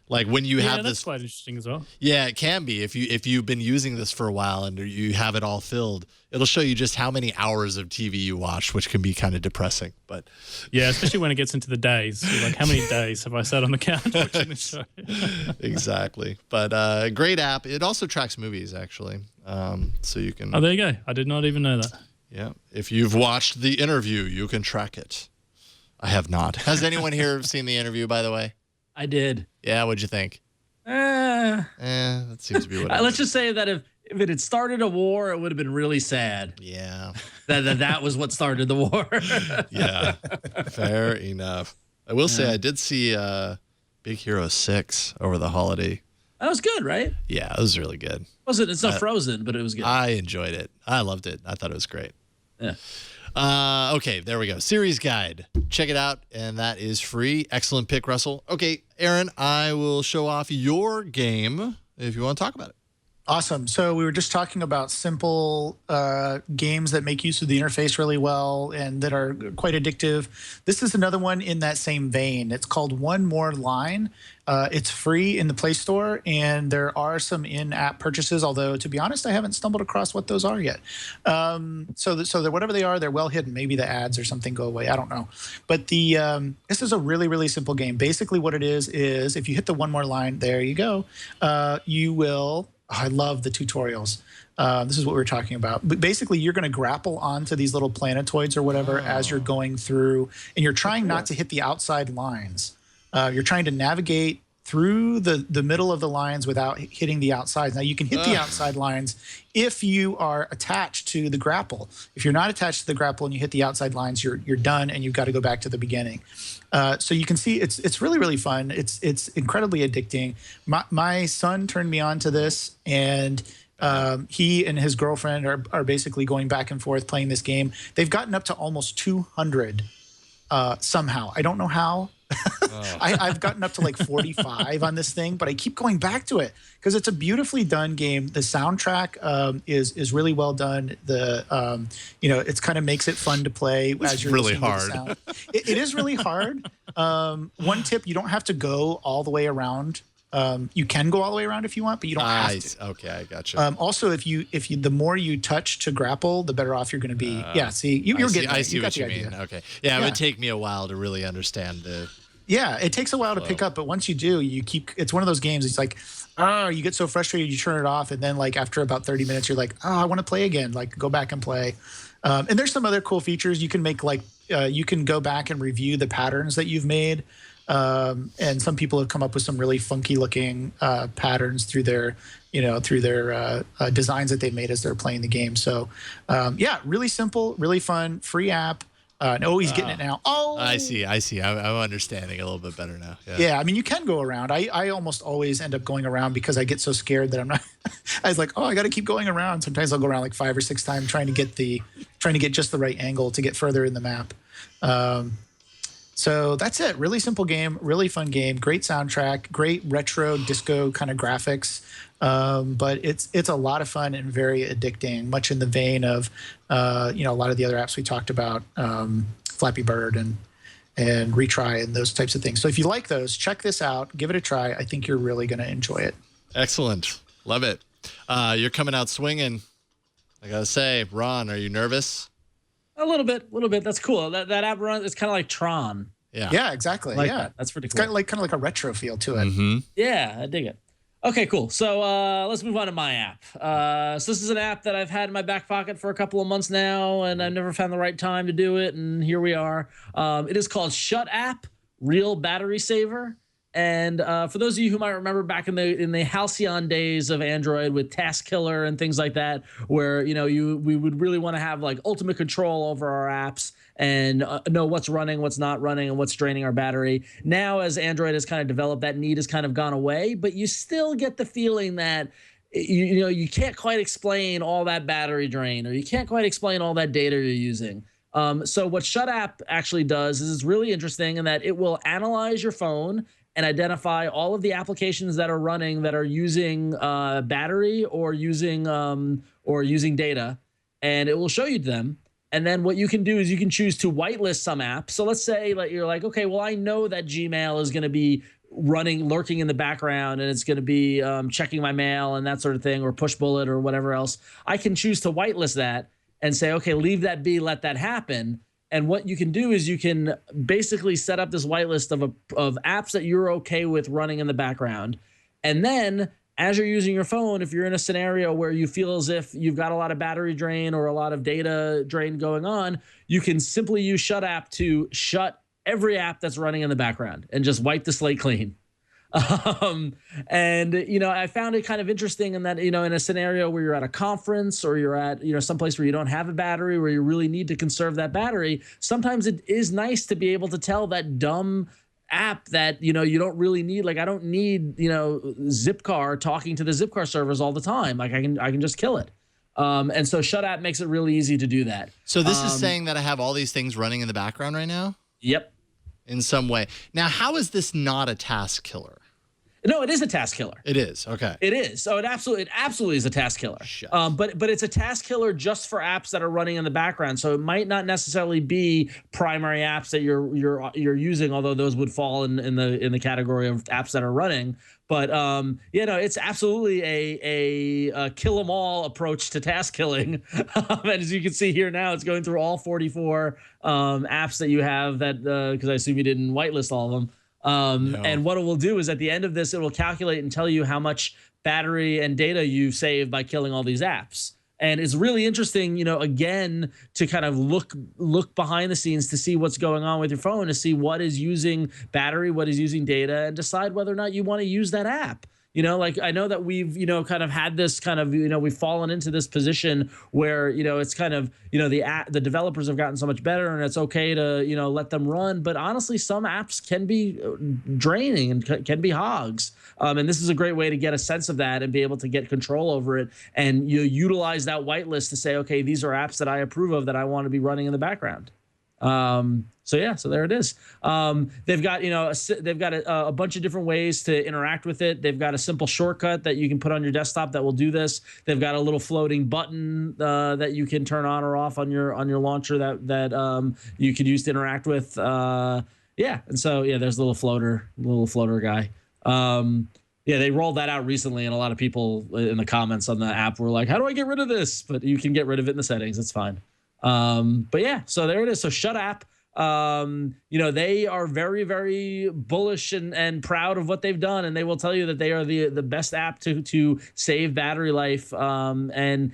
Like when you have that's this, quite interesting as well. Yeah, it can be. If you've been using this for a while and you have it all filled, it'll show you just how many hours of TV you watched, which can be kind of depressing. But yeah, especially when it gets into the days. You're like, how many days have I sat on the couch watching this show? Exactly. But great app. It also tracks movies actually, so you can. Oh, there you go. I did not even know that. Yeah, if you've watched The Interview, you can track it. I have not. Has anyone here seen The Interview, by the way? I did. Yeah, what'd you think? That seems to be what. Let's just say that if it had started a war, it would have been really sad. Yeah. That was what started the war. Yeah. Fair enough. I will say I did see Big Hero 6 over the holiday. That was good, right? Yeah, it was really good. It's not Frozen, but it was good. I enjoyed it. I loved it. I thought it was great. Yeah. Okay, there we go. Series Guide. Check it out, and that is free. Excellent pick, Russell. Okay, Aaron, I will show off your game if you want to talk about it. Awesome. So we were just talking about simple games that make use of the interface really well and that are quite addictive. This is another one in that same vein. It's called One More Line. It's free in the Play Store, and there are some in-app purchases, although, to be honest, I haven't stumbled across what those are yet. So whatever they are, they're well hidden. Maybe the ads or something go away. I don't know. But this is a really, really simple game. Basically what it is if you hit the one more line, there you go, you will... I love the tutorials. This is what we were talking about. But basically, you're going to grapple onto these little planetoids or whatever as you're going through, and you're trying not to hit the outside lines. You're trying to navigate through the middle of the lines without hitting the outsides. Now, you can hit the outside lines if you are attached to the grapple. If you're not attached to the grapple and you hit the outside lines, you're done, and you've got to go back to the beginning. So you can see it's really, really fun. It's incredibly addicting. My son turned me on to this, and he and his girlfriend are basically going back and forth playing this game. They've gotten up to almost 200 somehow. I don't know how. I've gotten up to like 45 on this thing, but I keep going back to it because it's a beautifully done game. The soundtrack is really well done. It's kind of makes it fun to play as you're really listening hard. to the sound. It is really hard. One tip: you don't have to go all the way around. You can go all the way around if you want, but you don't have to. Okay, I gotcha. Also, if you the more you touch to grapple, the better off you're going to be. I see what you mean. Okay, yeah, it would take me a while to really understand the. Yeah, it takes a while to pick up, but once you do, it's one of those games. It's like, you get so frustrated, you turn it off, and then like after about 30 minutes, you're like, I want to play again. Like go back and play. And there's some other cool features you can make. Like you can go back and review the patterns that you've made. And some people have come up with some really funky looking patterns through their designs that they made as they're playing the game. So really simple, really fun, free app. He's getting it now. Oh, I see. I'm understanding a little bit better now. Yeah, I mean, you can go around. I almost always end up going around because I get so scared that I'm not. I was like, I got to keep going around. Sometimes I'll go around like 5 or 6 times trying to get just the right angle to get further in the map. So that's it. Really simple game, really fun game, great soundtrack, great retro disco kind of graphics. But it's a lot of fun and very addicting, much in the vein of a lot of the other apps we talked about, Flappy Bird and Retry and those types of things. So if you like those, check this out, give it a try. I think you're really going to enjoy it. Excellent. Love it. You're coming out swinging. I got to say, Ron, are you nervous? A little bit. That's cool. That app runs. It's kind of like Tron. Yeah, exactly. Like yeah, that. That's pretty it's cool. kind of like a retro feel to it. Mm-hmm. Yeah, I dig it. Okay, cool. So let's move on to my app. So this is an app that I've had in my back pocket for a couple of months now, and I've never found the right time to do it, and here we are. It is called Shut App, Real Battery Saver. And for those of you who might remember back in the halcyon days of Android with Task Killer and things like that, where we would really want to have like ultimate control over our apps and know what's running, what's not running, and what's draining our battery. Now, as Android has kind of developed, that need has kind of gone away, but you still get the feeling that you can't quite explain all that battery drain, or you can't quite explain all that data you're using. So what Shut App actually does is it's really interesting in that it will analyze your phone and identify all of the applications that are running that are using battery or using data, and it will show you them. And then what you can do is you can choose to whitelist some apps. So let's say like you're like, okay, well, I know that Gmail is going to be lurking in the background, and it's going to be checking my mail and that sort of thing, or Pushbullet or whatever else. I can choose to whitelist that and say, okay, leave that be, let that happen. And what you can do is you can basically set up this whitelist of apps that you're okay with running in the background. And then as you're using your phone, if you're in a scenario where you feel as if you've got a lot of battery drain or a lot of data drain going on, you can simply use Shut App to shut every app that's running in the background and just wipe the slate clean. And I found it kind of interesting in that in a scenario where you're at a conference or you're at someplace where you don't have a battery, where you really need to conserve that battery, sometimes it is nice to be able to tell that dumb app that you don't really need. Like, I don't need Zipcar talking to the Zipcar servers all the time. Like, I can just kill it. And so Shut App makes it really easy to do that. So this is saying that I have all these things running in the background right now? Yep. In some way. Now, how is this not a task killer? No, it is a task killer. It is. Okay. It is. So it absolutely is a task killer. But it's a task killer just for apps that are running in the background. So it might not necessarily be primary apps that you're using, although those would fall in the category of apps that are running. But it's absolutely a kill them all approach to task killing. And as you can see here now, it's going through all 44 apps that you have that because I assume you didn't whitelist all of them. No. And what it will do is at the end of this, it will calculate and tell you how much battery and data you've saved by killing all these apps. And it's really interesting, again, to kind of look behind the scenes to see what's going on with your phone, to see what is using battery, what is using data, and decide whether or not you want to use that app. Like I know that we've, kind of had this kind of, we've fallen into this position where, it's kind of, the developers have gotten so much better and it's okay to, let them run. But honestly, some apps can be draining and can be hogs. And this is a great way to get a sense of that and be able to get control over it. And you utilize that whitelist to say, okay, these are apps that I approve of that I want to be running in the background. So there it is. They've got, a bunch of different ways to interact with it. They've got a simple shortcut that you can put on your desktop that will do this. They've got a little floating button that you can turn on or off on your launcher that you could use to interact with. There's the little floater guy. They rolled that out recently, and a lot of people in the comments on the app were like, "How do I get rid of this?" But you can get rid of it in the settings. It's fine. So there it is. So Shut App, they are very, very bullish and proud of what they've done. And they will tell you that they are the best app to save battery life. Given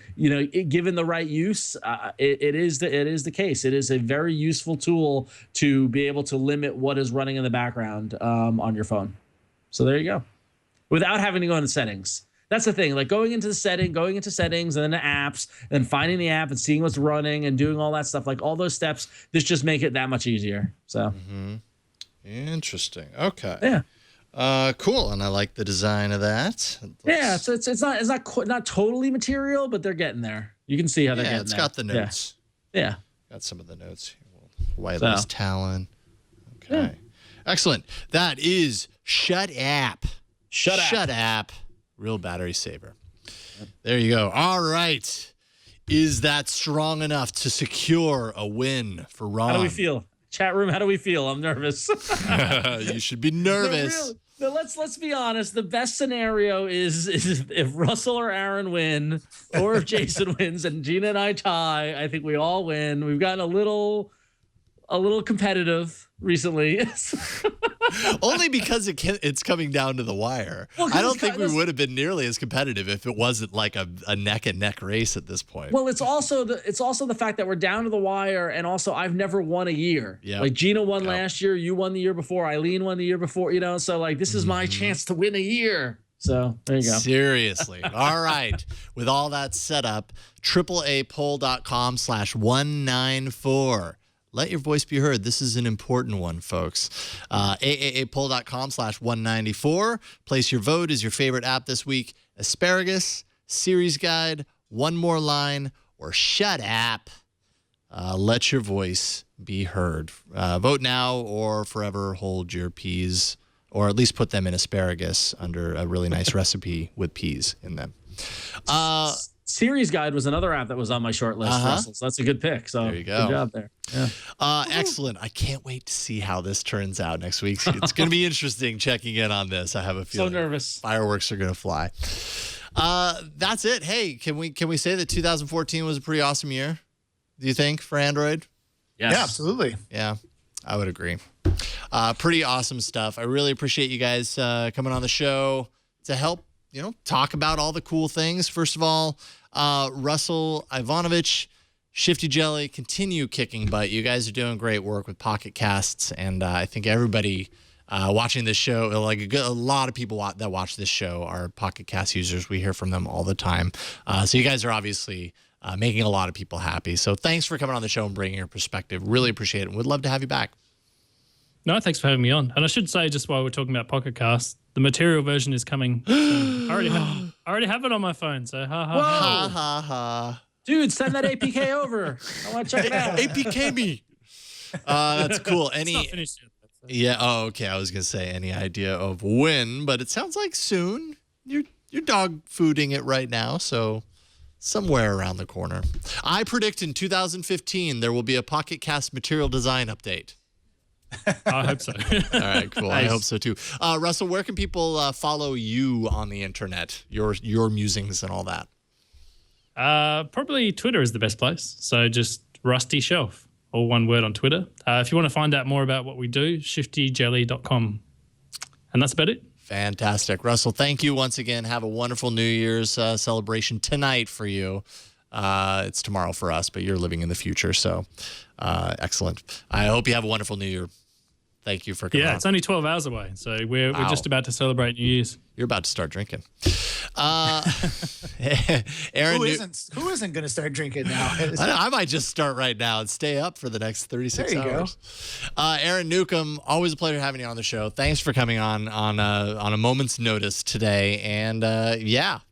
the right use, it is the case. It is a very useful tool to be able to limit what is running in the background, on your phone. So there you go, without having to go into settings. That's the thing, like going into settings and then the apps, and finding the app and seeing what's running and doing all that stuff, like all those steps, this just make it that much easier. So Interesting. Okay. Yeah. Cool. And I like the design of that. So it's not totally material, but they're getting there. You can see how they're getting there. It's got the notes. Yeah. Got some of the notes. Whitelist Talon. Okay. Excellent. That is Shut App. Shut App. Real battery saver. There you go. All right. Is that strong enough to secure a win for Ron? How do we feel? Chat room, how do we feel? I'm nervous. You should be nervous. No, let's be honest. The best scenario is if Russell or Aaron win, or if Jason wins and Gina and I tie. I think we all win. We've gotten a little competitive recently. Only because it's coming down to the wire. Well, I don't think we would have been nearly as competitive if it wasn't like a neck and neck race at this point. Well, it's also the fact that we're down to the wire, and also I've never won a year. Yep. Like Gina won last year, you won the year before, Eileen won the year before. So like this is my chance to win a year. So there you go. Seriously. All right. With all that set up, AAApoll.com/194. Let your voice be heard. This is an important one, folks. AAApoll.com/194. Place your vote. Is your favorite app this week Asparagus, Series Guide, One More Line, or Shut App? Let your voice be heard. Vote now or forever hold your peas, or at least put them in asparagus under a really nice recipe with peas in them. Series Guide was another app that was on my short list, Russell, so that's a good pick. So there you go. Good job there. Yeah. Excellent. I can't wait to see how this turns out next week. It's going to be interesting checking in on this. I have a feeling. So nervous. Fireworks are going to fly. That's it. Hey, can we say that 2014 was a pretty awesome year? Do you think, for Android? Yes. Yeah, absolutely. Yeah, I would agree. Pretty awesome stuff. I really appreciate you guys coming on the show to help talk about all the cool things. First of all, Russell, Ivanovic, Shifty Jelly, continue kicking butt. You guys are doing great work with Pocket Casts, and I think everybody watching this show, like a lot of people that watch this show are Pocket Cast users. We hear from them all the time. So you guys are obviously making a lot of people happy. So thanks for coming on the show and bringing your perspective. Really appreciate it. We'd love to have you back. No, thanks for having me on. And I should say, just while we're talking about Pocket Cast, the material version is coming soon. I already have it on my phone, so ha ha. Whoa. Ha ha ha. Dude, send that APK over. I want to check it out. APK me. That's cool. It's not finished yet. Yeah. Oh, okay. I was gonna say any idea of when, but it sounds like soon. You're dog fooding it right now, so somewhere around the corner. I predict in 2015 there will be a Pocket Cast material design update. I hope so. All right, cool. Nice. I hope so too. Russell, where can people follow you on the internet? Your musings and all that. Probably Twitter is the best place. So just Rusty Shelf, all one word on Twitter. If you want to find out more about what we do, shiftyjelly.com. And that's about it. Fantastic. Russell, thank you once again. Have a wonderful New Year's celebration tonight for you. It's tomorrow for us, but you're living in the future, so excellent. I hope you have a wonderful New Year. Thank you for coming on. It's only 12 hours away, so we're just about to celebrate New Year's. You're about to start drinking. Aaron, who isn't going to start drinking now? I might just start right now and stay up for the next 36 hours. Aaron Newcomb, always a pleasure having you on the show. Thanks for coming on a moment's notice today, and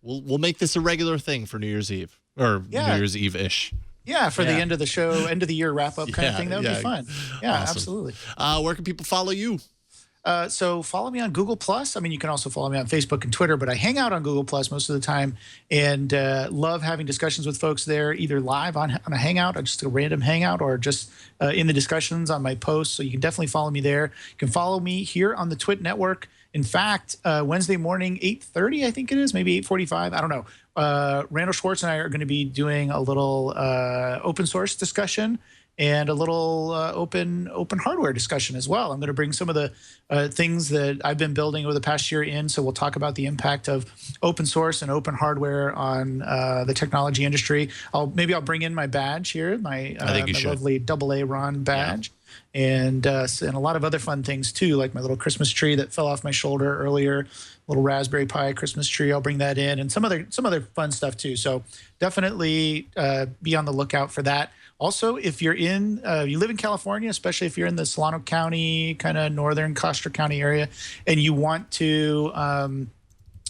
we'll make this a regular thing for New Year's Eve or New Year's Eve-ish. Yeah, for the end of the show, end of the year wrap up kind of thing. That would be fun. Yeah, awesome. Absolutely. Where can people follow you? So follow me on Google+. I mean, you can also follow me on Facebook and Twitter, but I hang out on Google+ most of the time and love having discussions with folks there, either live on a hangout or just a random hangout, or just in the discussions on my posts. So you can definitely follow me there. You can follow me here on the Twit Network. In fact, Wednesday morning, 8:30, I think it is, maybe 8:45. I don't know. Randall Schwartz and I are going to be doing a little open source discussion and a little open hardware discussion as well. I'm going to bring some of the things that I've been building over the past year in. So we'll talk about the impact of open source and open hardware on the technology industry. I'll bring in my badge here, my lovely AA Ron badge. Yeah. And a lot of other fun things too, like my little Christmas tree that fell off my shoulder earlier, little Raspberry Pi Christmas tree. I'll bring that in, and some other fun stuff too. So definitely be on the lookout for that. Also, if you're you live in California, especially if you're in the Solano County, kind of northern Custer County area, and you want to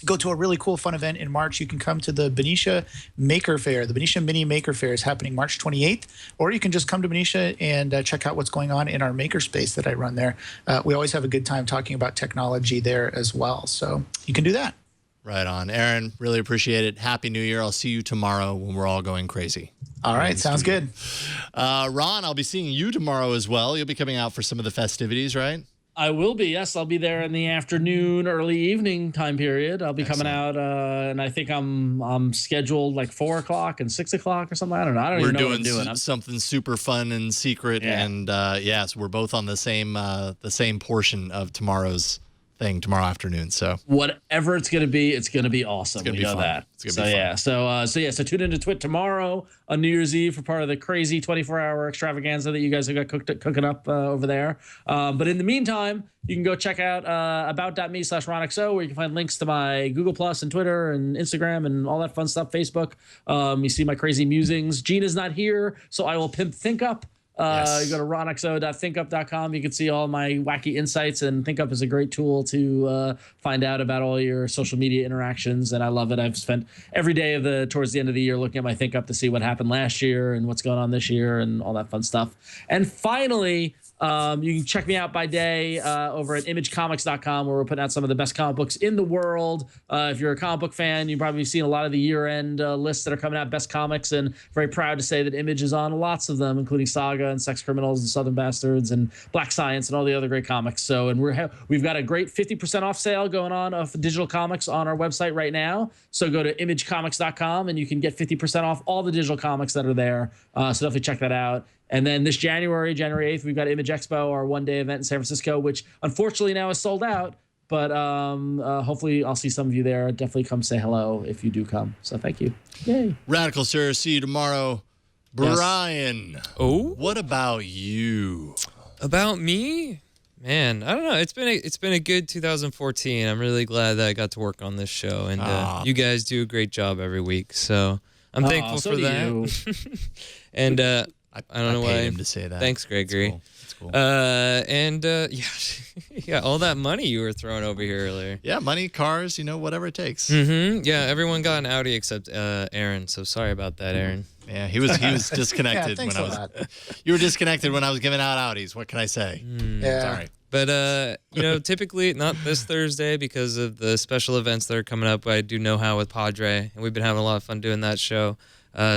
go to a really cool, fun event in March, you can come to the Benicia Maker Fair. The Benicia Mini Maker Fair is happening March 28th, or you can just come to Benicia and check out what's going on in our makerspace that I run there. We always have a good time talking about technology there as well, so you can do that. Right on. Aaron, really appreciate it. Happy New Year. I'll see you tomorrow when we're all going crazy. All right, sounds good. Ron, I'll be seeing you tomorrow as well. You'll be coming out for some of the festivities, right? I will be. Yes, I'll be there in the afternoon, early evening time period. I'll be coming out, and I think I'm scheduled like 4 o'clock and 6 o'clock or something. I don't know. I don't even know what I'm doing. We're doing something super fun and secret, and yes, we're both on the same portion of tomorrow's thing tomorrow afternoon. So whatever it's going to be awesome. It's gonna be fun. That. It's gonna be fun. So tune into Twit tomorrow on New Year's Eve for part of the crazy 24-hour extravaganza that you guys have got cooking up over there. But in the meantime, you can go check out about.me/RonXO, where you can find links to my Google Plus and Twitter and Instagram and all that fun stuff, Facebook. You see my crazy musings. Gina's not here, so I will pimp ThinkUp. You go to ronxo.thinkup.com. You can see all my wacky insights, and ThinkUp is a great tool to find out about all your social media interactions, and I love it. I've spent every day towards the end of the year looking at my ThinkUp to see what happened last year and what's going on this year and all that fun stuff. And finally, you can check me out by day over at imagecomics.com, where we're putting out some of the best comic books in the world. If you're a comic book fan, you've probably seen a lot of the year-end lists that are coming out, best comics, and very proud to say that Image is on lots of them, including Saga and Sex Criminals and Southern Bastards and Black Science and all the other great comics. So, and we've got a great 50% off sale going on of digital comics on our website right now. So go to imagecomics.com and you can get 50% off all the digital comics that are there. So definitely check that out. And then this January 8th, we've got Image Expo, our one-day event in San Francisco, which unfortunately now is sold out. But hopefully I'll see some of you there. Definitely come say hello if you do come. So thank you. Yay. Radical Sir, see you tomorrow. Bryan. Yes. Oh? What about you? About me? Man, I don't know. It's been a good 2014. I'm really glad that I got to work on this show, and you guys do a great job every week. So I'm thankful for that. And I don't know why. Him to say that. Thanks, Gregory. That's cool. Yeah, all that money you were throwing over here earlier. Yeah, money, cars, whatever it takes. Mm-hmm. Yeah, everyone got an Audi except Aaron. So sorry about that, Aaron. Yeah, he was disconnected when I was. You were disconnected when I was giving out Audis. What can I say? Yeah. Sorry. But typically not this Thursday because of the special events that are coming up. I do Know How with Padre, and we've been having a lot of fun doing that show.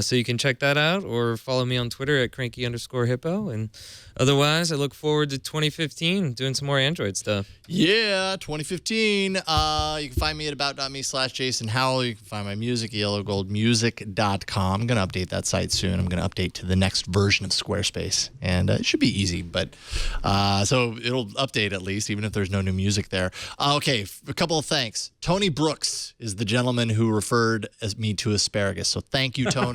So you can check that out or follow me on Twitter at cranky_hippo. And otherwise, I look forward to 2015 doing some more Android stuff. Yeah, 2015. You can find me at about.me/Jason Howell. You can find my music at yellowgoldmusic.com. I'm going to update that site soon. I'm going to update to the next version of Squarespace. And it should be easy, but so it'll update at least, even if there's no new music there. Okay, a couple of thanks. Tony Brooks is the gentleman who referred me to asparagus. So thank you, Tony.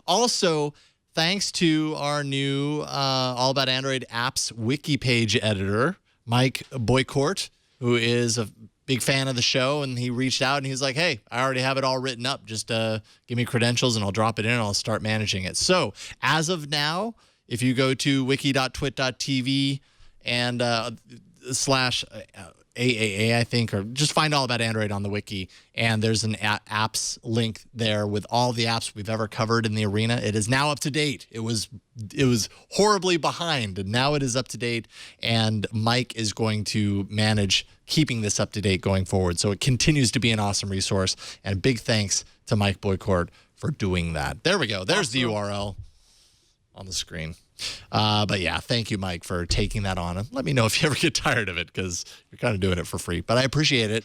Also, thanks to our new All About Android apps wiki page editor, Mike Boycourt, who is a big fan of the show, and he reached out and he's like, hey, I already have it all written up. Just give me credentials and I'll drop it in and I'll start managing it. So as of now, if you go to wiki.twit.tv and /AAA, I think, or just find All About Android on the wiki, and there's an apps link there with all the apps we've ever covered in the arena. It is now up to date. It was horribly behind, and now it is up to date, and Mike is going to manage keeping this up to date going forward. So it continues to be an awesome resource, and big thanks to Mike Boycourt for doing that. There we go. There's the URL on the screen. But yeah, thank you, Mike, for taking that on. And let me know if you ever get tired of it, because you're kind of doing it for free. But I appreciate it.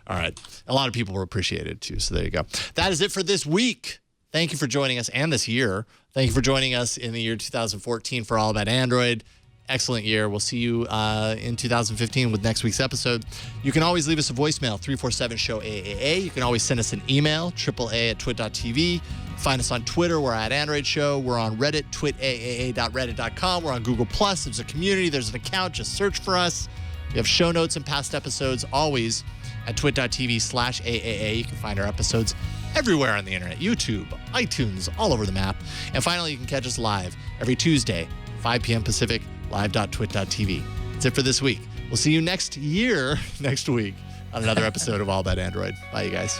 All right. A lot of people will appreciate it, too. So there you go. That is it for this week. Thank you for joining us, and this year. Thank you for joining us in the year 2014 for All About Android. Excellent year. We'll see you in 2015 with next week's episode. You can always leave us a voicemail, 347-SHOW-AAA. You can always send us an email, AAA@twit.tv. Find us on Twitter. We're at Android Show. We're on Reddit, twitaaa.reddit.com. We're on Google+. There's a community. There's an account. Just search for us. We have show notes and past episodes always at twit.tv/AAA. You can find our episodes everywhere on the internet, YouTube, iTunes, all over the map. And finally, you can catch us live every Tuesday, 5 p.m. Pacific, live.twit.tv. That's it for this week. We'll see you next week. on another episode of All About Android. Bye, you guys.